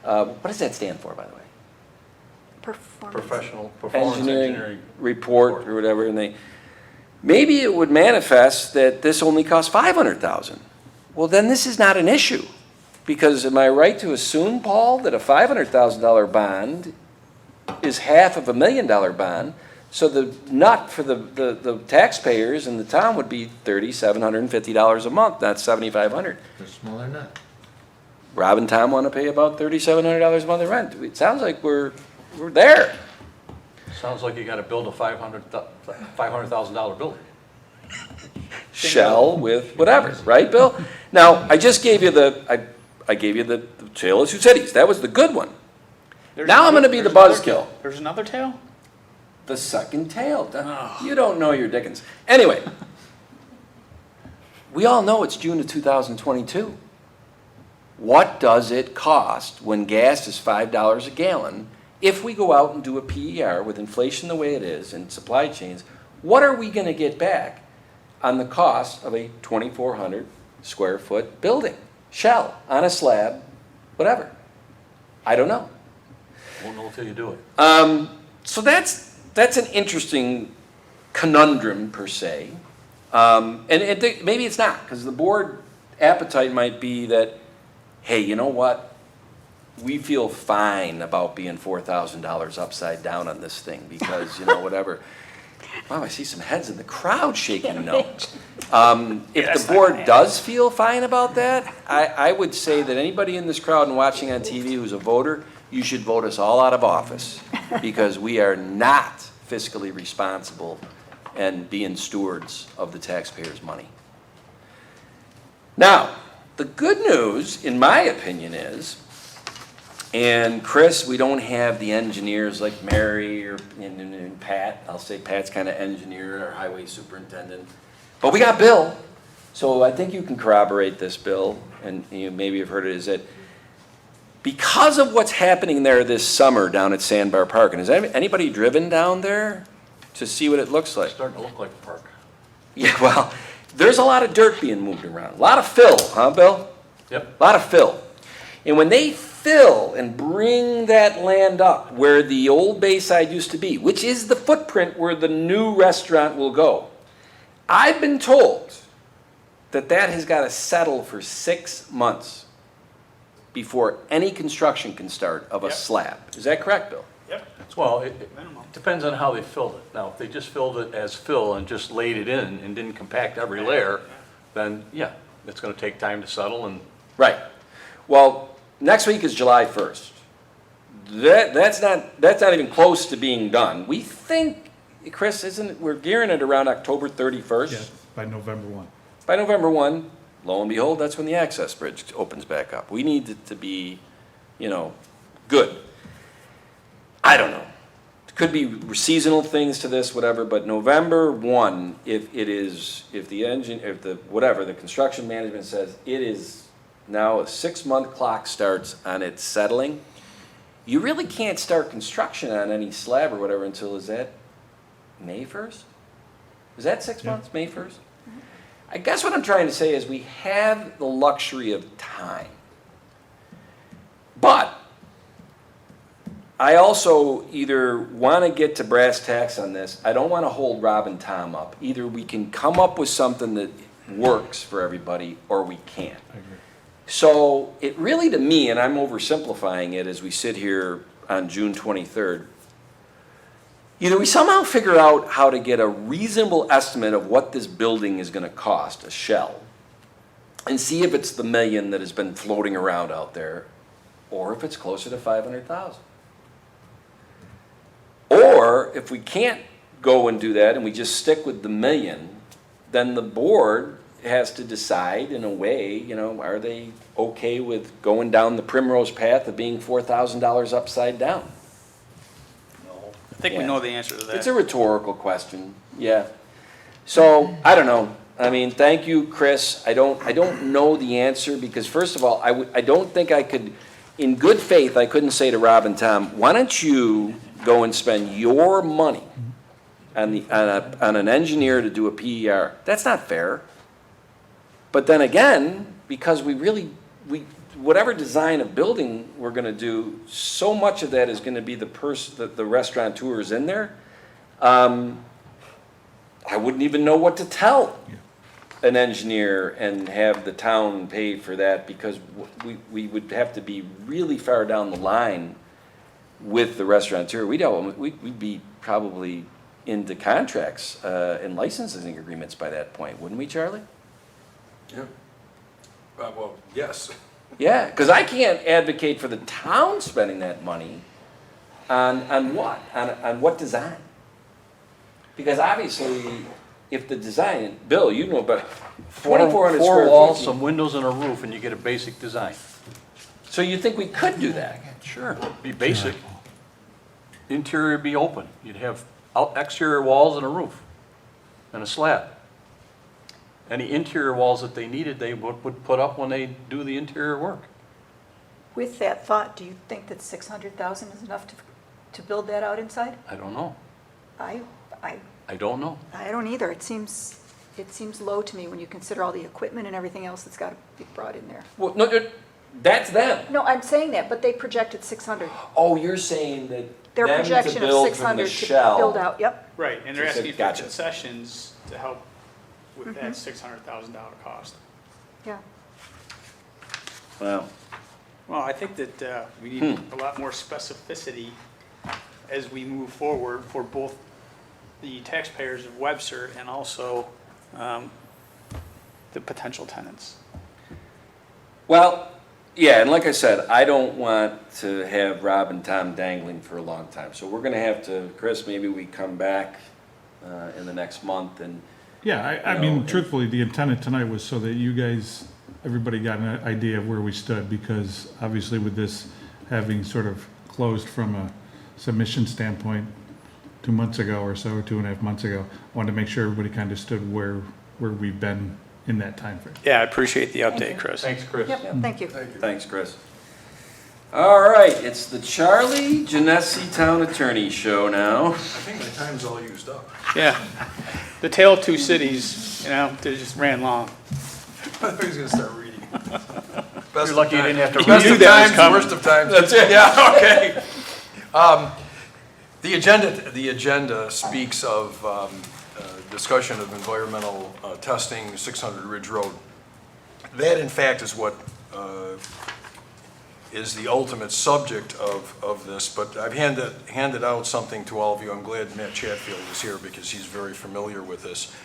What does that stand for, by the way? Performance. Professional performance engineering. Report or whatever, and maybe it would manifest that this only costs $500,000. Well, then this is not an issue, because am I right to assume, Paul, that a $500,000 bond is half of $1 million bond? So the nut for the taxpayers in the town would be $3,750 a month, not $7,500. The smaller nut. Rob and Tom want to pay about $3,700 a month in rent. It sounds like we're there. Sounds like you got to build a $500,000 building. Shell with whatever, right, Bill? Now, I just gave you I gave you the tale of two cities. That was the good one. Now I'm going to be the buzzkill. There's another tale? The second tale. You don't know your Dickens. Anyway, we all know it's June of 2022. What does it cost when gas is $5 a gallon? If we go out and do a PER with inflation the way it is and supply chains, what are we going to get back on the cost of a 2,400 square foot building? Shell, on a slab, whatever. I don't know. Won't know until you do it. So that's an interesting conundrum per se. Maybe it's not, because the board appetite might be that, hey, you know what? We feel fine about being $4,000 upside down on this thing because, whatever. Wow, I see some heads in the crowd shaking no. If the board does feel fine about that, I would say that anybody in this crowd and watching on TV who's a voter, you should vote us all out of office because we are not fiscally responsible and being stewards of the taxpayers' money. Now, the good news, in my opinion, is, and Chris, we don't have the engineers like Mary and Pat. I'll say Pat's kind of engineer, our highway superintendent. But we got Bill. So I think you can corroborate this, Bill, and you maybe have heard it, is that because of what's happening there this summer down at Sandbar Park, and has anybody driven down there to see what it looks like? It's starting to look like a park. Yeah, well, there's a lot of dirt being moved around. A lot of fill, huh, Bill? Yep. A lot of fill. And when they fill and bring that land up where the old Bayside used to be, which is the footprint where the new restaurant will go, I've been told that has got to settle for 6 months before any construction can start of a Yep. slab. Is that correct, Bill? Yep. Well, it Minimum. depends on how they filled it. Now, if they just filled it as fill and just laid it in and didn't compact every layer, then yeah, it's gonna take time to settle and Right. Well, next week is July 1st. That's not even close to being done. We think, Chris, we're gearing it around October 31st? Yeah, by November 1. By November 1, lo and behold, that's when the access bridge opens back up. We need it to be, good. I don't know. It could be seasonal things to this, whatever, but November 1, if the construction management says it is now a 6-month clock starts on it settling, you really can't start construction on any slab or whatever until, is that May 1st? Is that 6 Yeah. months, May 1st? I guess what I'm trying to say is we have the luxury of time. But I also either want to get to brass tacks on this, I don't want to hold Rob and Tom up. Either we can come up with something that works for everybody, or we can't. I agree. So it really, to me, and I'm oversimplifying it as we sit here on June 23rd, either we somehow figure out how to get a reasonable estimate of what this building is going to cost, a shell, and see if it's the $1 million that has been floating around out there, or if it's closer to 500,000. Or if we can't go and do that and we just stick with the $1 million, then the board has to decide in a way, are they okay with going down the primrose path of being $4,000 upside down? I think we Yeah. know the answer to that. It's a rhetorical question, yeah. So, I don't know. I mean, thank you, Chris. I don't know the answer because first of all, I don't think I could, in good faith, I couldn't say to Rob and Tom, why don't you go and spend your money on an engineer to do a PER? That's not fair. But then again, because whatever design of building we're gonna do, so much of that is gonna be the restaurateurs in there. I wouldn't even know what to tell an engineer and have the town pay for that because we would have to be really far down the line with the restaurateur. We'd be probably into contracts and licensing agreements by that point, wouldn't we, Charlie? Yeah. Well, yes. Yeah, because I can't advocate for the town spending that money on what? On what design? Because obviously, if the design, Bill, you know about 2,400 four square walls, feet. some windows and a roof, and you get a basic design. So you think we could do that? Sure, be basic. Interior be open. You'd have exterior walls and a roof and a slab. Any interior walls that they needed, they would put up when they do the interior work. With that thought, do you think that 600,000 is enough to build that out inside? I don't know. I don't know. don't either. It seems low to me when you consider all the equipment and everything else that's got to be brought in there. Well, no, that's them. No, I'm saying that, but they projected 600. Oh, you're saying that Their them to projection of build from the 600 to shell. build out, yep. Right, and they're So you said, asking for gotcha. concessions to help with that $600,000 cost. Yeah. Wow. Well, I think that we need a lot more specificity as we move forward for both the taxpayers of Webster and also the potential tenants. Well, yeah, and like I said, I don't want to have Rob and Tom dangling for a long time. So we're gonna have to, Chris, maybe we come back in the next month and, Yeah, I You know, mean, and- truthfully, the intent of tonight was so that you guys, everybody got an idea of where we stood, because obviously with this having sort of closed from a submission standpoint 2 months ago or so, 2.5 months ago, I wanted to make sure everybody kind of stood where we've been in that timeframe. Yeah, I appreciate the update, Chris. Thanks, Chris. Yep, thank you. thanks, Chris. All right, it's the Charlie Genesi Town Attorney Show now. I think my time's all used up. Yeah. The Tale of Two Cities, they just ran long. I thought he was gonna start reading. You're lucky you didn't have to Best read. You knew of that was times, coming. worst of times. That's it. Yeah, okay. The agenda speaks of discussion of environmental testing, 600 Ridge Road. That in fact is what is the ultimate subject of this, but I've handed out something to all of you. I'm glad Matt Chatfield is here because he's very familiar with this.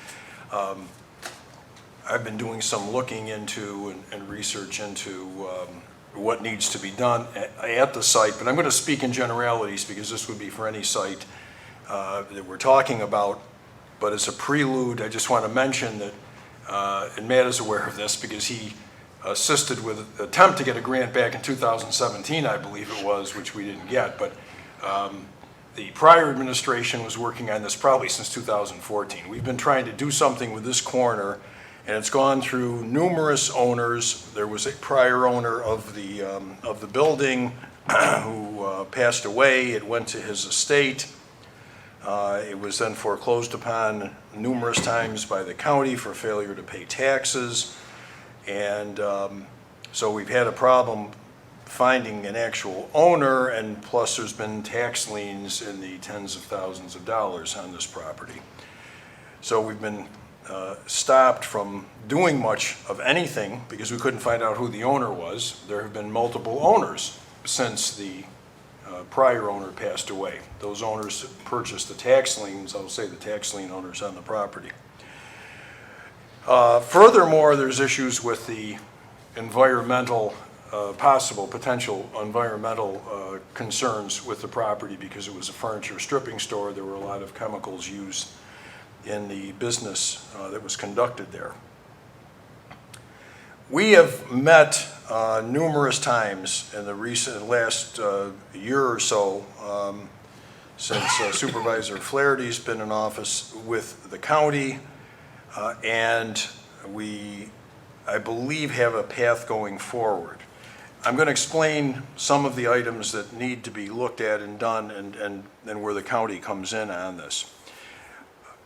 I've been doing some looking into and research into what needs to be done at the site, but I'm going to speak in generalities because this would be for any site that we're talking about. But as a prelude, I just want to mention that, and Matt is aware of this because he assisted with an attempt to get a grant back in 2017, I believe it was, which we didn't get. But the prior administration was working on this probably since 2014. We've been trying to do something with this corner, and it's gone through numerous owners. There was a prior owner of the building who passed away. It went to his estate. It was then foreclosed upon numerous times by the county for failure to pay taxes. And so we've had a problem finding an actual owner, and plus there's been tax liens in the tens of thousands of dollars on this property. So we've been stopped from doing much of anything because we couldn't find out who the owner was. There have been multiple owners since the prior owner passed away. Those owners purchased the tax liens, I'll say the tax lien owners on the property. Furthermore, there's issues with the environmental, potential environmental concerns with the property because it was a furniture stripping store. There were a lot of chemicals used in the business that was conducted there. We have met numerous times in the last year or so since Supervisor Flaherty's been in office with the county, and we, I believe, have a path going forward. I'm going to explain some of the items that need to be looked at and done and where the county comes in on this.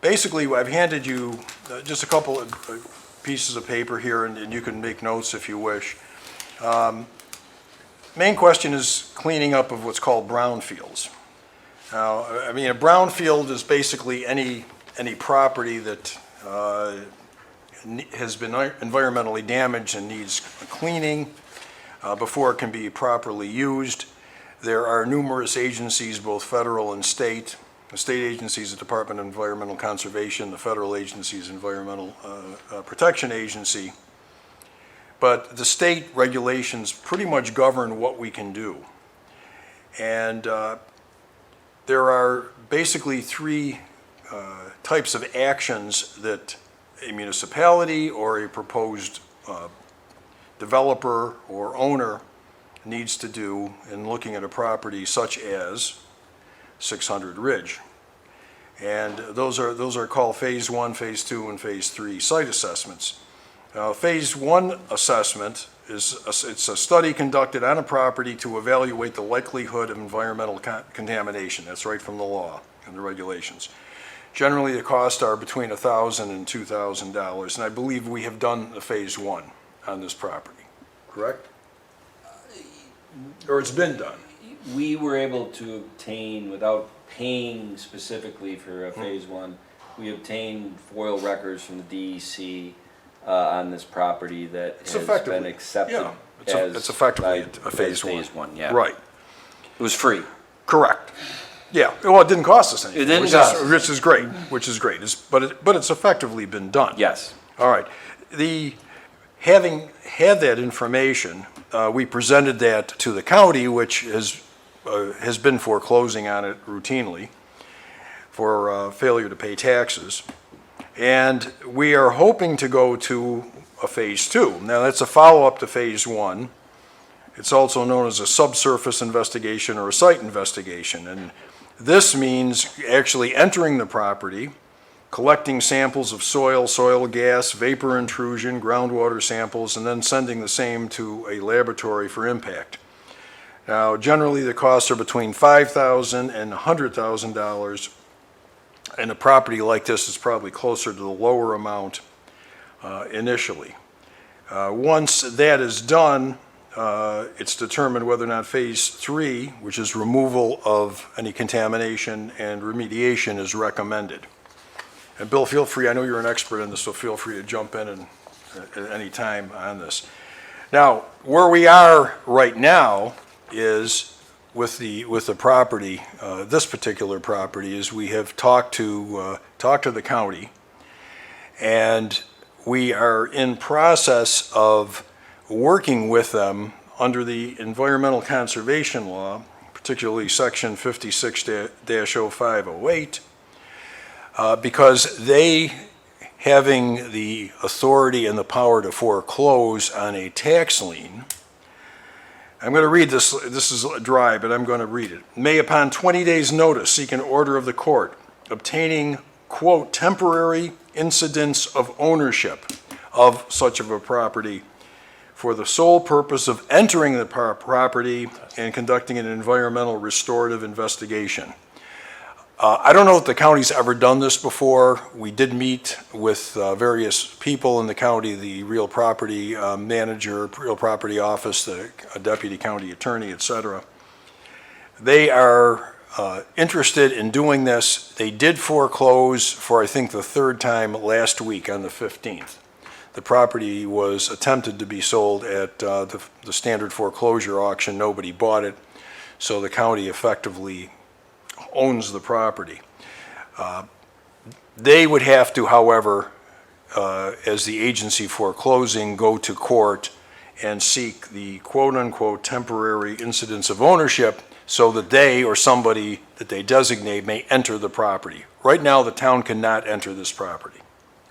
Basically, I've handed you just a couple of pieces of paper here, and you can make notes if you wish. Main question is cleaning up of what's called brownfields. Now, I mean, a brownfield is basically any property that has been environmentally damaged and needs cleaning before it can be properly used. There are numerous agencies, both federal and state. The state agency is the Department of Environmental Conservation. The federal agency is Environmental Protection Agency. But the state regulations pretty much govern what we can do. And there are basically three types of actions that a municipality or a proposed developer or owner needs to do in looking at a property such as 600 Ridge. And those are called Phase 1, Phase 2, and Phase 3 site assessments. Phase 1 assessment it's a study conducted on a property to evaluate the likelihood of environmental contamination. That's right from the law and the regulations. Generally, the costs are between $1,000 and $2,000, and I believe we have done the Phase 1 on this property, correct? Or it's been done? We were able to obtain, without paying specifically for a Phase 1, we obtained FOIL records from the DEC on this property that It's has effectively, been accepted yeah, as it's effectively by- a Phase 1. Phase 1, yeah. Right, It was free. correct. Yeah, well, it didn't cost us anything. It didn't which cost is- us. Which is great, which is great. But it's effectively been done. Yes. All right. Having had that information, we presented that to the county, which has been foreclosing on it routinely for failure to pay taxes. And we are hoping to go to a Phase 2. Now, that's a follow-up to Phase 1. It's also known as a subsurface investigation or a site investigation. And this means actually entering the property, collecting samples of soil gas, vapor intrusion, groundwater samples, and then sending the same to a laboratory for impact. Now, generally, the costs are between $5,000 and $100,000, and a property like this is probably closer to the lower amount initially. Once that is done, it's determined whether or not Phase 3, which is removal of any contamination and remediation, is recommended. And Bill, feel free, I know you're an expert in this, so feel free to jump in at any time on this. Now, where we are right now is with the property, this particular property, is we have talked to the county, and we are in process of working with them under the environmental conservation law, particularly section 56-0508, because they, having the authority and the power to foreclose on a tax lien. I'm going to read this. This is dry, but I'm going to read it. May, upon 20 days' notice, seek an order of the court obtaining, quote, temporary incidence of ownership of such of a property for the sole purpose of entering the property and conducting an environmental restorative investigation. I don't know if the county's ever done this before. We did meet with various people in the county, the real property manager, real property office, the deputy county attorney, et cetera. They are interested in doing this. They did foreclose for, I think, the third time last week on the 15th. The property was attempted to be sold at the standard foreclosure auction. Nobody bought it, so the county effectively owns the property. They would have to, however, as the agency foreclosing, go to court and seek the quote-unquote temporary incidence of ownership so that they or somebody that they designate may enter the property. Right now, the town cannot enter this property.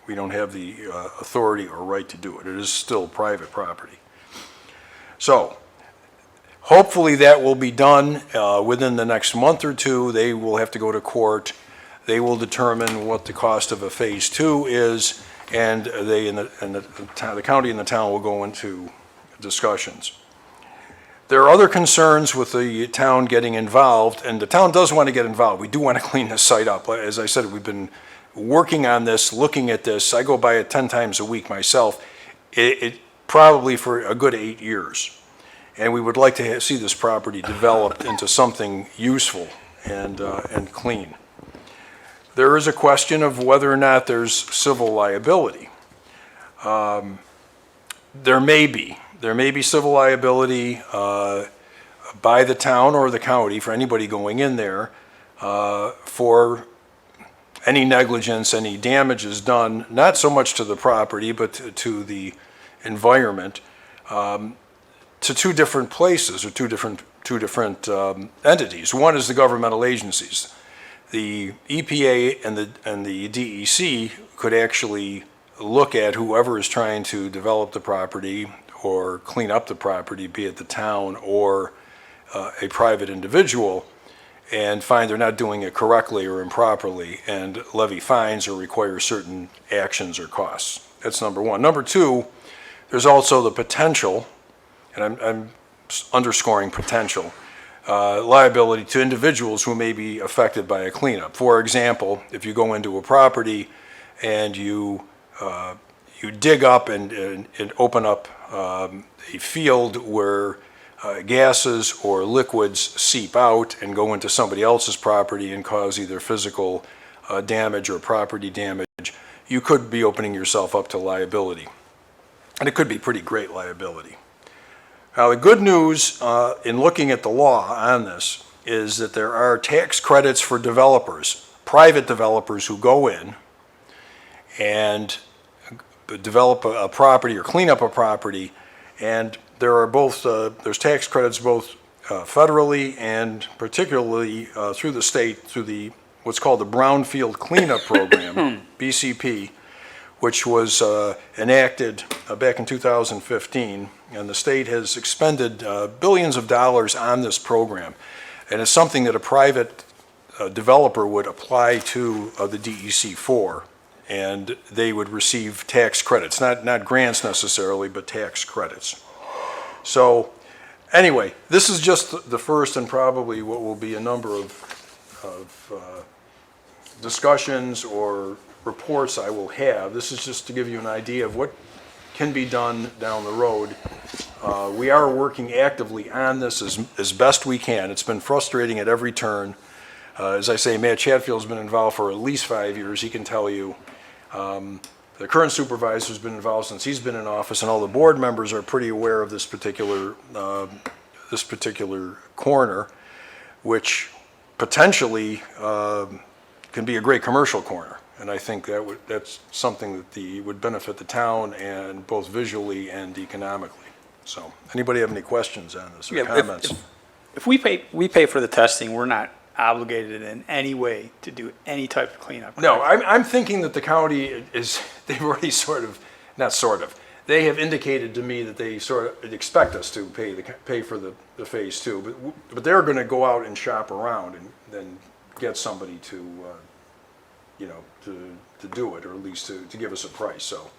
We don't have the authority or right to do it. It is still private property. So, hopefully that will be done within the next month or two. They will have to go to court. They will determine what the cost of a phase 2 is, and they and the county and the town will go into discussions. There are other concerns with the town getting involved, and the town does want to get involved. We do want to clean this site up. As I said, we've been working on this, looking at this. I go by it 10 times a week myself. It probably for a good 8 years. And we would like to see this property developed into something useful and clean. There is a question of whether or not there's civil liability. There may be civil liability by the town or the county for anybody going in there for any negligence, any damages done, not so much to the property, but to the environment. To two different places or two different entities. One is the governmental agencies. The EPA and the DEC could actually look at whoever is trying to develop the property or clean up the property, be it the town or a private individual, and find they're not doing it correctly or improperly and levy fines or require certain actions or costs. That's number one. Number two, there's also the potential, and I'm underscoring potential, liability to individuals who may be affected by a cleanup. For example, if you go into a property and you dig up and open up a field where gases or liquids seep out and go into somebody else's property and cause either physical damage or property damage, you could be opening yourself up to liability. And it could be pretty great liability. Now, the good news in looking at the law on this is that there are tax credits for developers, private developers who go in and develop a property or clean up a property, and there are both, there's tax credits both federally and particularly through the state, through the what's called the Brownfield Cleanup Program, BCP, which was enacted back in 2015, and the state has expended billions of dollars on this program. And it's something that a private developer would apply to the DEC for, and they would receive tax credits, not grants necessarily, but tax credits. So anyway, this is just the first and probably what will be a number of discussions or reports I will have. This is just to give you an idea of what can be done down the road. We are working actively on this as best we can. It's been frustrating at every turn. As I say, Matt Chatfield's been involved for at least 5 years. He can tell you the current supervisor's been involved since he's been in office, and all the board members are pretty aware of this particular corner, which potentially can be a great commercial corner. And I think that's something that would benefit the town, and both visually and economically. So, anybody have any questions on this or Yeah, comments? If we pay for the testing, we're not obligated in any way to do any type of cleanup. No, I'm thinking that the county they've already they have indicated to me that they sort of expect us to pay for the phase two, but they're gonna go out and shop around and then get somebody to, to do it, or at least to give us a price, so.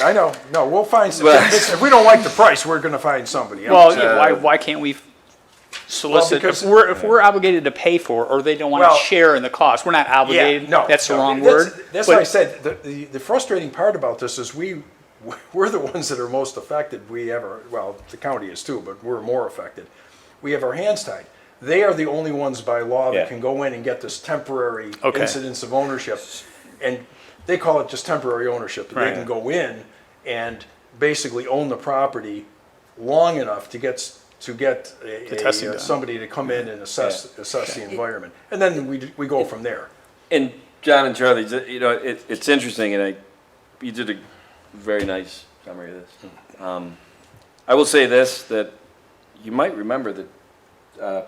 I know, no, we'll find, if we don't like the price, we're gonna find somebody else. Well, yeah, why can't we solicit, because- if we're obligated to pay for it, or they don't want Well, to share in the cost, we're not obligated. Yeah, no. That's the no, wrong word. That's but- why I said, the frustrating part about this is we're the ones that are most affected. The county is too, but we're more affected. We have our hands tied. They are the only ones by law Yeah. that can go in and get this temporary Okay. incidence of ownership. And they call it just temporary ownership. They Right. can go in and basically own the property long enough to get testing done. somebody to come in and assess the environment. And then we go from there. And John and Charlie, it's interesting, and you did a very nice summary of this. I will say this, that you might remember that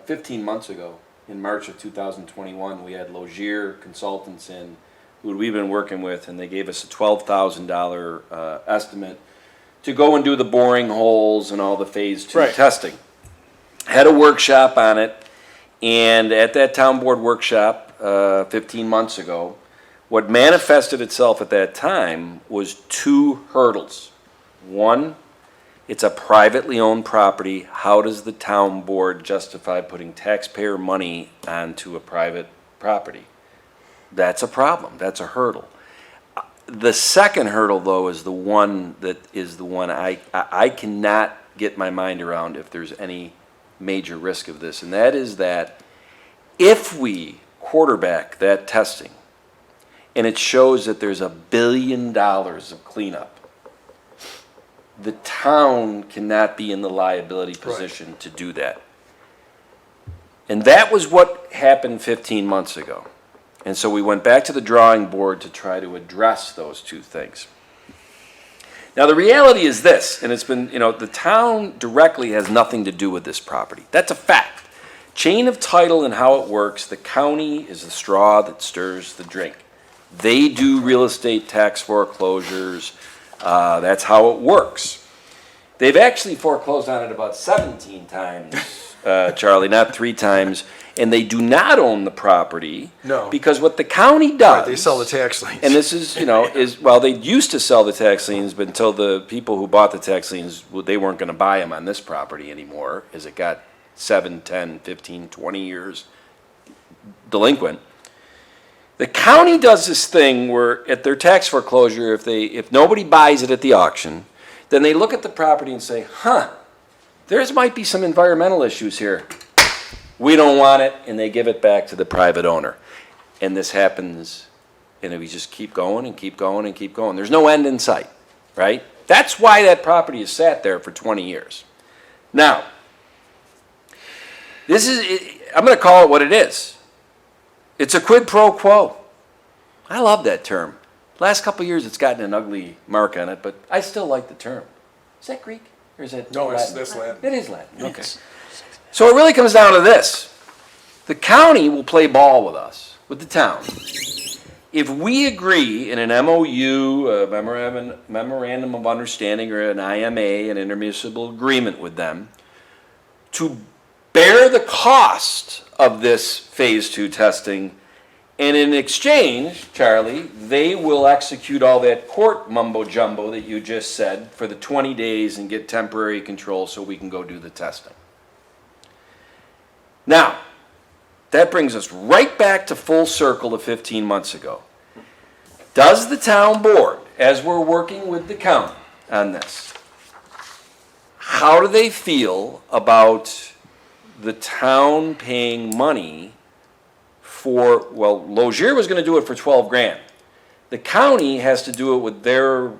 15 months ago, in March of 2021, we had Logier Consultants in, who we've been working with, and they gave us a $12,000 estimate to go and do the boring holes and all the phase two Right. testing. Had a workshop on it, and at that town board workshop 15 months ago, what manifested itself at that time was two hurdles. One, it's a privately owned property. How does the town board justify putting taxpayer money onto a private property? That's a problem. That's a hurdle. The second hurdle, though, is the one I cannot get my mind around if there's any major risk of this, and that is that if we quarterback that testing and it shows that there's $1 billion of cleanup, the town cannot be in the liability position to do that. And that was what happened 15 months ago. And so we went back to the drawing board to try to address those two things. Now, the reality is this, and it's been, the town directly has nothing to do with this property. That's a fact. Chain of title and how it works, the county is the straw that stirs the drink. They do real estate tax foreclosures. That's how it works. They've actually foreclosed on it about 17 times, Charlie, not 3 times. And they do not own the property. No. Because what the county does. They sell the tax liens. And this is, they used to sell the tax liens, but until the people who bought the tax liens, they weren't going to buy them on this property anymore, as it got 7, 10, 15, 20 years delinquent. The county does this thing where at their tax foreclosure, if nobody buys it at the auction, then they look at the property and say, there might be some environmental issues here. We don't want it, and they give it back to the private owner. And this happens, and we just keep going and keep going and keep going. There's no end in sight, right? That's why that property has sat there for 20 years. Now, I'm going to call it what it is. It's a quid pro quo. I love that term. Last couple of years, it's gotten an ugly mark on it, but I still like the term. Is that Greek, or is that No, Latin? that's Latin. It is Latin, okay. So it really comes down to this. The county will play ball with us, with the town. If we agree in an MOU, a memorandum of understanding, or an IMA, an intermunicipal agreement with them, to bear the cost of this phase 2 testing, and in exchange, Charlie, they will execute all that court mumbo jumbo that you just said for the 20 days and get temporary control so we can go do the testing. Now, that brings us right back to full circle of 15 months ago. Does the town board, as we're working with the county on this, how do they feel about the town paying money for, Logier was going to do it for 12 grand. The county has to do it with their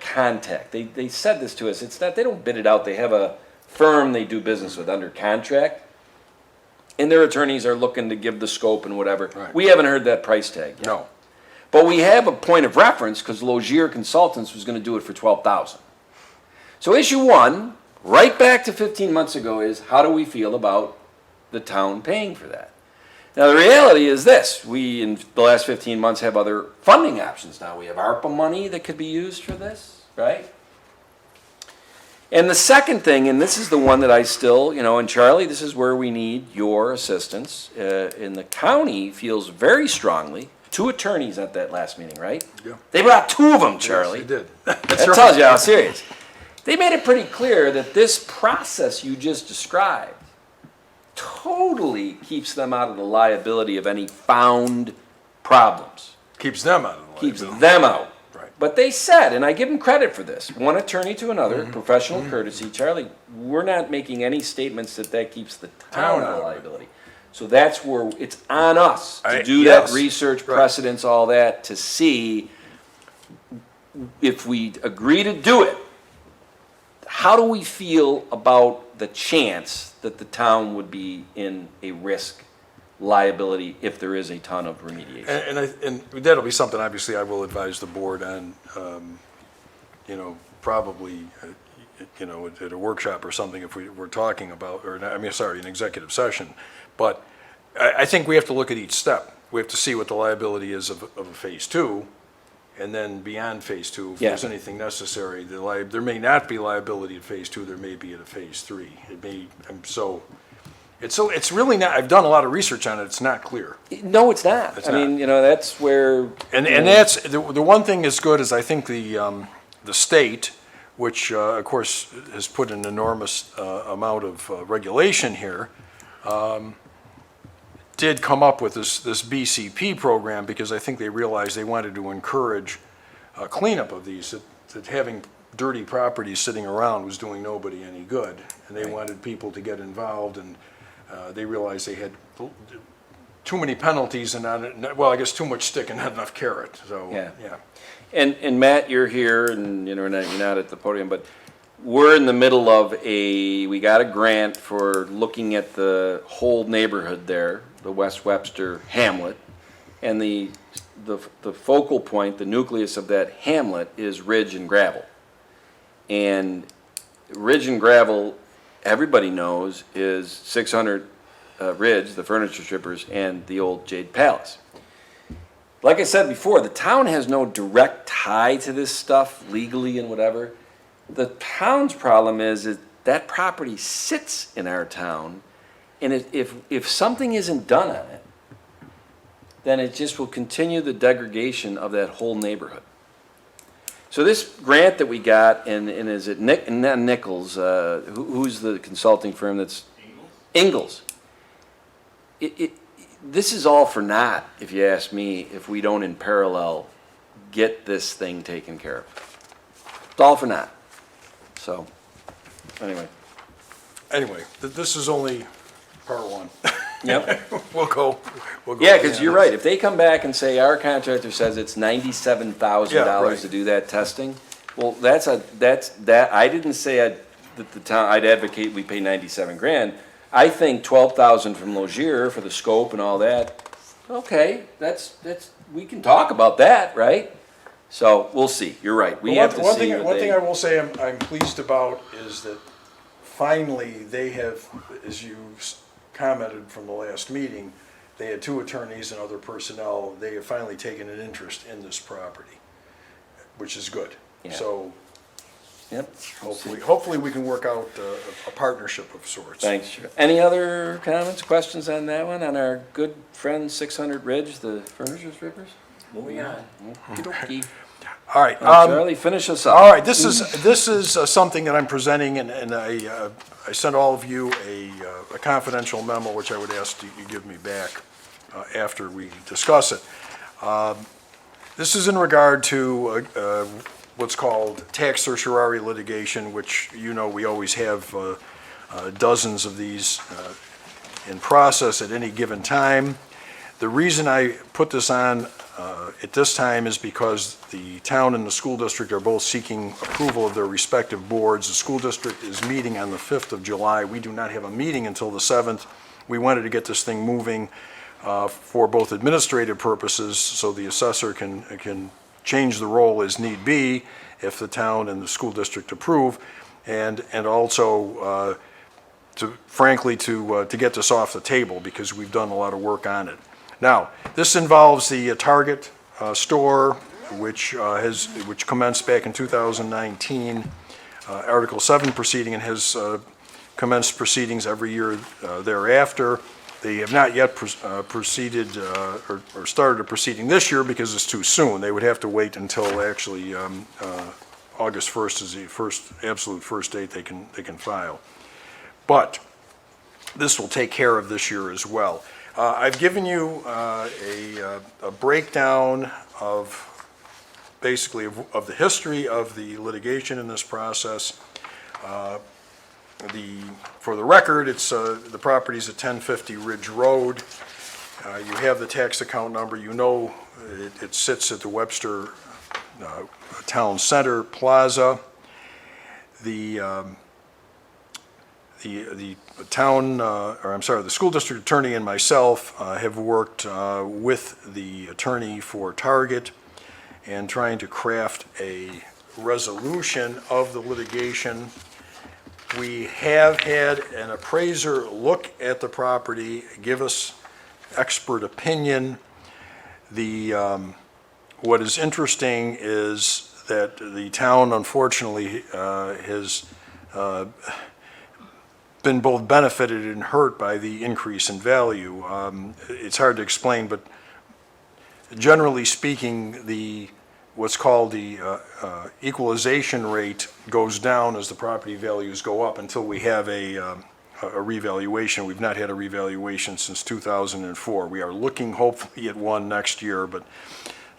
contact. They said this to us. It's not, they don't bid it out. They have a firm they do business with under contract. And their attorneys are looking to give the scope and whatever. Right. We haven't heard that price tag yet. No. But we have a point of reference because Logier Consultants was gonna do it for $12,000. So issue one, right back to 15 months ago, is how do we feel about the town paying for that? Now, the reality is this, we, in the last 15 months, have other funding options now. We have ARPA money that could be used for this, right? And the second thing, and this is the one that I still, and Charlie, this is where we need your assistance, and the county feels very strongly, 2 attorneys at that last meeting, right? Yeah. They brought 2 of them, Charlie. Yes, they did. That That's right. tells you how serious. They made it pretty clear that this process you just described totally keeps them out of the liability of any found problems. Keeps them out of the Keeps liability. them out. Right. But they said, and I give them credit for this, one attorney to another, professional courtesy, Charlie, we're not making any statements that keeps the town out of liability. So that's where it's on us to do that Yes. research, Right. precedence, all that, to see if we agree to do it, how do we feel about the chance that the town would be in a risk liability if there is a ton of remediation? And that'll be something, obviously, I will advise the board on, probably, at a workshop or something if we're talking about, an executive session. But I think we have to look at each step. We have to see what the liability is of a phase 2, and then beyond phase 2, if there's Yeah. anything necessary, there may not be liability at phase 2, there may be at a phase 3. It's really not, I've done a lot of research on it, it's not clear. No, it's not. It's I mean, that's where. And that's, the one thing is good is I think the state, which of course has put an enormous amount of regulation here, did come up with this BCP program because I think they realized they wanted to encourage cleanup of these, that having dirty properties sitting around was doing nobody any good. And they wanted people to get involved, and they realized they had too many penalties and I guess too much stick and not enough carrot, so, Yeah. yeah. And Matt, you're here, and you're not at the podium, but we're in the middle of we got a grant for looking at the whole neighborhood there, the West Webster hamlet, and the focal point, the nucleus of that hamlet is ridge and gravel. And ridge and gravel, everybody knows, is 600 Ridge, the furniture strippers, and the old Jade Palace. Like I said before, the town has no direct tie to this stuff legally and whatever. The town's problem is that property sits in our town, and if something isn't done on it, then it just will continue the degradation of that whole neighborhood. So this grant that we got, and is it not Nichols, who's the consulting firm that's? Ingalls. This is all for naught, if you ask me, if we don't in parallel get this thing taken care of. It's all for naught. So, anyway. Anyway, this is only part 1. Yep. We'll go. Yeah, because you're right. If they come back and say our contractor says it's $97,000 Yeah, right. to do that testing, well, I didn't say that the town, I'd advocate we pay 97 grand. I think 12,000 from Logier for the scope and all that. Okay, we can talk about that, right? So we'll see. You're right. We have to One see thing, what one they. thing I will say I'm pleased about is that finally they have, as you commented from the last meeting, they had 2 attorneys and other personnel. They have finally taken an interest in this property, which is good. Yeah. So Yep. hopefully we can work out a partnership of sorts. Thanks. Any other comments, questions on that one, on our good friend 600 Ridge, the furniture strippers? Moving on. Okey-dokey. All right. Charlie, finish us up. All right, this is something that I'm presenting, and I sent all of you a confidential memo, which I would ask you give me back after we discuss it. This is in regard to what's called tax certiorari litigation, which we always have dozens of these in process at any given time. The reason I put this on at this time is because the town and the school district are both seeking approval of their respective boards. The school district is meeting on the 5th of July. We do not have a meeting until the 7th. We wanted to get this thing moving for both administrative purposes, so the assessor can change the role as need be if the town and the school district approve, and also frankly to get this off the table because we've done a lot of work on it. Now, this involves the Target store, which commenced back in 2019, Article 7 proceeding, and has commenced proceedings every year thereafter. They have not yet proceeded or started a proceeding this year because it's too soon. They would have to wait until actually August 1st is the absolute first date they can file. But this will take care of this year as well. I've given you a breakdown of basically of the history of the litigation in this process. For the record, it's the property's at 1050 Ridge Road. You have the tax account number. You know it sits at the Webster Town Center Plaza. The school district attorney and myself have worked with the attorney for Target and trying to craft a resolution of the litigation. We have had an appraiser look at the property, give us expert opinion. What is interesting is that the town unfortunately has been both benefited and hurt by the increase in value. It's hard to explain, but generally speaking, what's called the equalization rate goes down as the property values go up until we have a revaluation. We've not had a revaluation since 2004. We are looking hopefully at one next year, but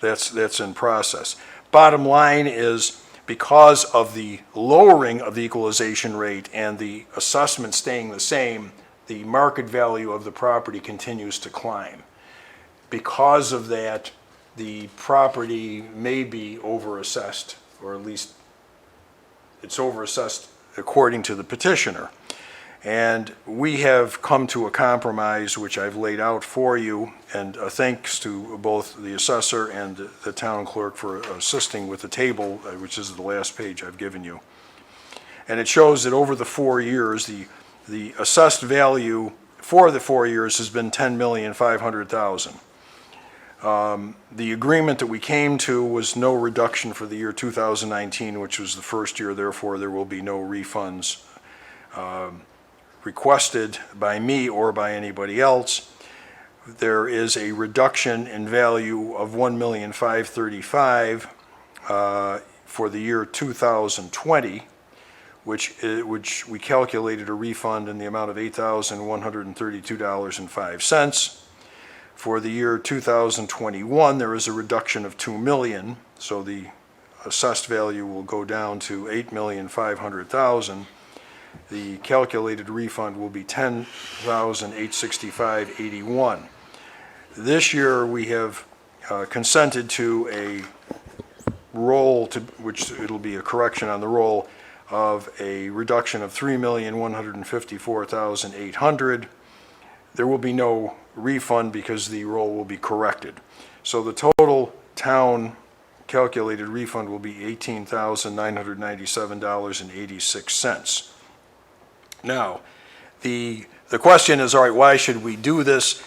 that's in process. Bottom line is, because of the lowering of the equalization rate and the assessment staying the same, the market value of the property continues to climb. Because of that, the property may be overassessed, or at least it's overassessed according to the petitioner. And we have come to a compromise, which I've laid out for you, and thanks to both the assessor and the town clerk for assisting with the table, which is the last page I've given you. And it shows that over the 4 years, the assessed value for the 4 years has been $10,500,000. The agreement that we came to was no reduction for the year 2019, which was the first year, therefore there will be no refunds requested by me or by anybody else. There is a reduction in value of $1,535,000 for the year 2020, which we calculated a refund in the amount of $8,132.05. For the year 2021, there is a reduction of $2 million, so the assessed value will go down to $8,500,000. The calculated refund will be $10,865.81. This year, we have consented to a roll, which it'll be a correction on the roll, of a reduction of $3,154,800. There will be no refund because the roll will be corrected. So the total town calculated refund will be $18,997.86. Now, the question is, all right, why should we do this?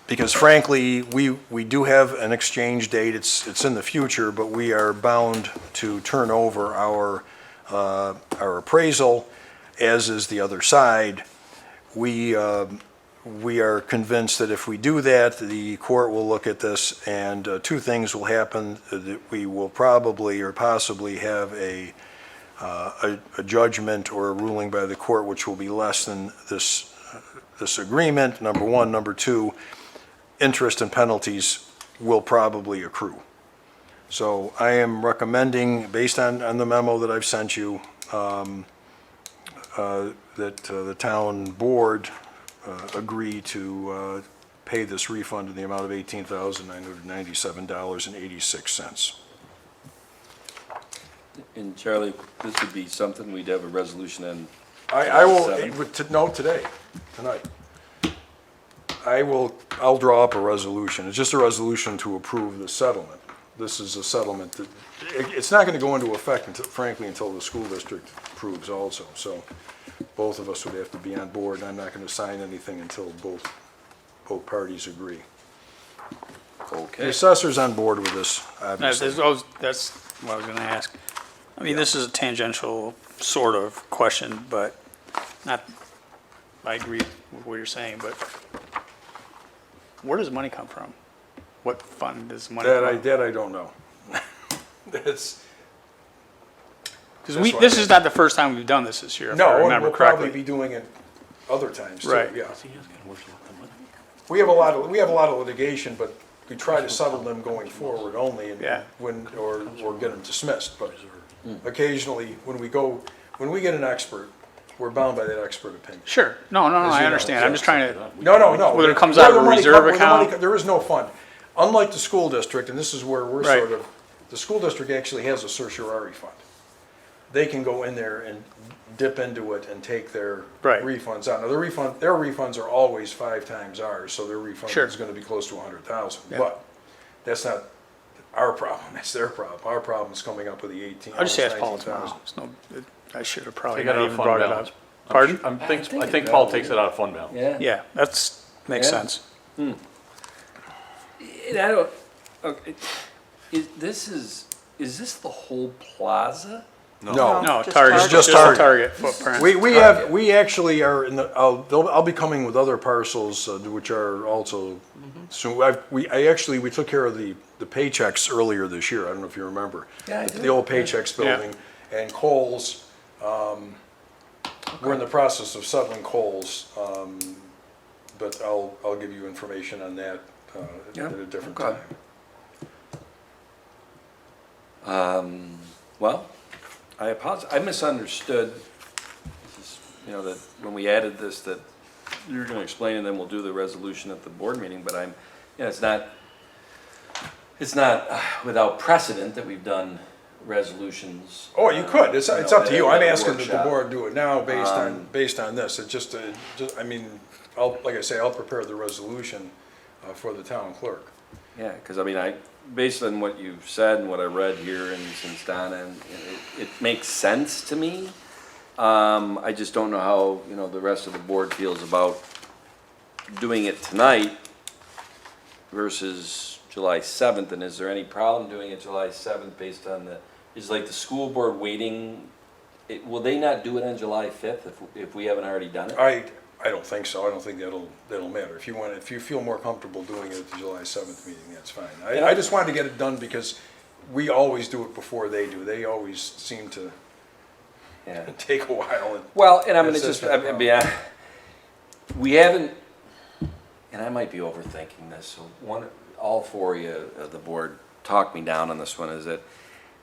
Because frankly, we do have an exchange date. It's in the future, but we are bound to turn over our appraisal, as is the other side. We are convinced that if we do that, the court will look at this, and two things will happen. That we will probably or possibly have a judgment or a ruling by the court which will be less than this agreement, number one. Number two, interest and penalties will probably accrue. So I am recommending, based on the memo that I've sent you, that the town board agree to pay this refund in the amount of $18,997.86. And Charlie, this would be something we'd have a resolution on. I will, Seven. no, tonight. I'll draw up a resolution. It's just a resolution to approve the settlement. This is a settlement that, it's not going to go into effect until, frankly, until the school district approves also. So both of us would have to be on board. I'm not going to sign anything until both parties agree. The Okay. assessor's on board with this, obviously. That's what I was going to ask. I mean, this is a tangential sort of question, but not, I agree with what you're saying, but where does money come from? What fund does money come from? That I don't know. That's, Because this is not the first time we've done this year, if I no, and remember we'll probably correctly. be doing it other times too, Right. yeah. We have a lot of litigation, but we try to settle them going forward only and Yeah. or get them dismissed. But occasionally, when we get an expert, we're bound by that expert opinion. Sure, no, As you I know, understand, I'm just trying to, No. Whether it comes out of a Where the money reserve where the money account? There is no fund. Unlike the school district, and this is where we're Right. sort of, the school district actually has a certiorari fund. They can go in there and dip into it and take their Right. refunds out. Now, their refunds are always 5 times ours, so their refund Sure. is gonna be close to 100,000. Yeah. But that's not our problem, that's their problem. Our problem is coming up with the 18, I'll just almost ask Paul 19,000. tomorrow. It's no, I should have probably Take it not out of even fund brought it balance. up. Pardon? I think think it Paul probably takes it out of fund balance. Yeah. Yeah, makes Yeah. sense. And I don't, okay, is this the whole plaza? No. No, Just Target, Target. just Just a Target. Target footprint. We actually are in the, I'll be coming with other parcels, which are also, so we took care of the Paychex earlier this year, I don't know if you remember. Yeah, I do. The old Paychex building, and Kohl's, we're in the process of settling Kohl's, but I'll give you information on that Yeah, at a different okay. time. Well, I apologize, I misunderstood, that when we added this, that you were gonna explain and then we'll do the resolution at the board meeting, but it's not without precedent that we've done resolutions. Oh, you could, it's up to you, at I'm a asking that the workshop. board do it now based on this, it just, I mean, like I say, I'll prepare the resolution for the town clerk. Yeah, because based on what you've said and what I read here and since Donna, and it makes sense to me. I just don't know how, the rest of the board feels about doing it tonight versus July 7th, and is there any problem doing it July 7th based on is like the school board waiting, will they not do it on July 5th if we haven't already done it? I don't think so. I don't think that'll matter. If you feel more comfortable doing it at the July 7th meeting, that's fine. I just wanted to get it done because we always do it before they do. They always seem to Yeah. take a while. Well, and I'm gonna That's just, no problem. we haven't, and I might be overthinking this, so all four of you of the board talk me down on this one, is that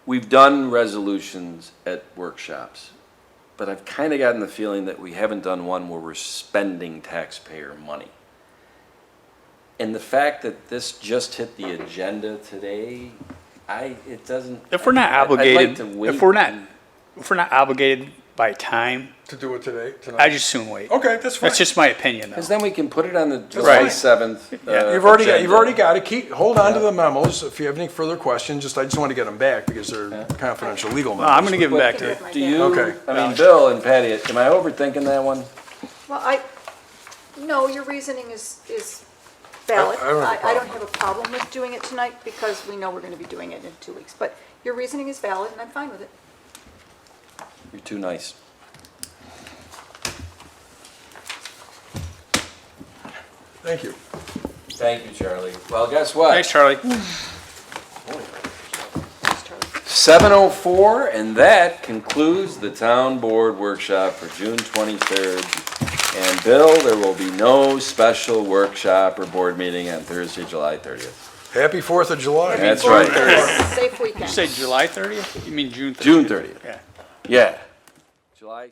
we've done resolutions at workshops, but I've kind of gotten the feeling that we haven't done one where we're spending taxpayer money. And the fact that this just hit the agenda today, it doesn't. If we're not I'd like obligated, to wait if we're not obligated by time, To do it today, tonight? I just soon wait. Okay, that's fine. That's just my opinion, Because though. then we can put it on the July Right. 7th. Yeah. You've already got it. Hold on to the memos. If you have any further questions, I just want to get them back because they're confidential legal No, memos. I'm gonna give them back to you. Do you, Okay. Bill and Patty, am I overthinking that one? Well, no, your reasoning is valid. I don't have a I don't problem. have a problem with doing it tonight because we know we're going to be doing it in 2 weeks. But your reasoning is valid and I'm fine with it. You're too nice. Thank you. Thank you, Charlie. Well, guess what? Thanks, Charlie. 7:04, and that concludes the town board workshop for June 23rd. And Bill, there will be no special workshop or board meeting on Thursday, July 30th. Happy 4th of July. That's right. Safe weekend. You say July 30th? You mean June 30th? June 30th. Yeah. Yeah. July.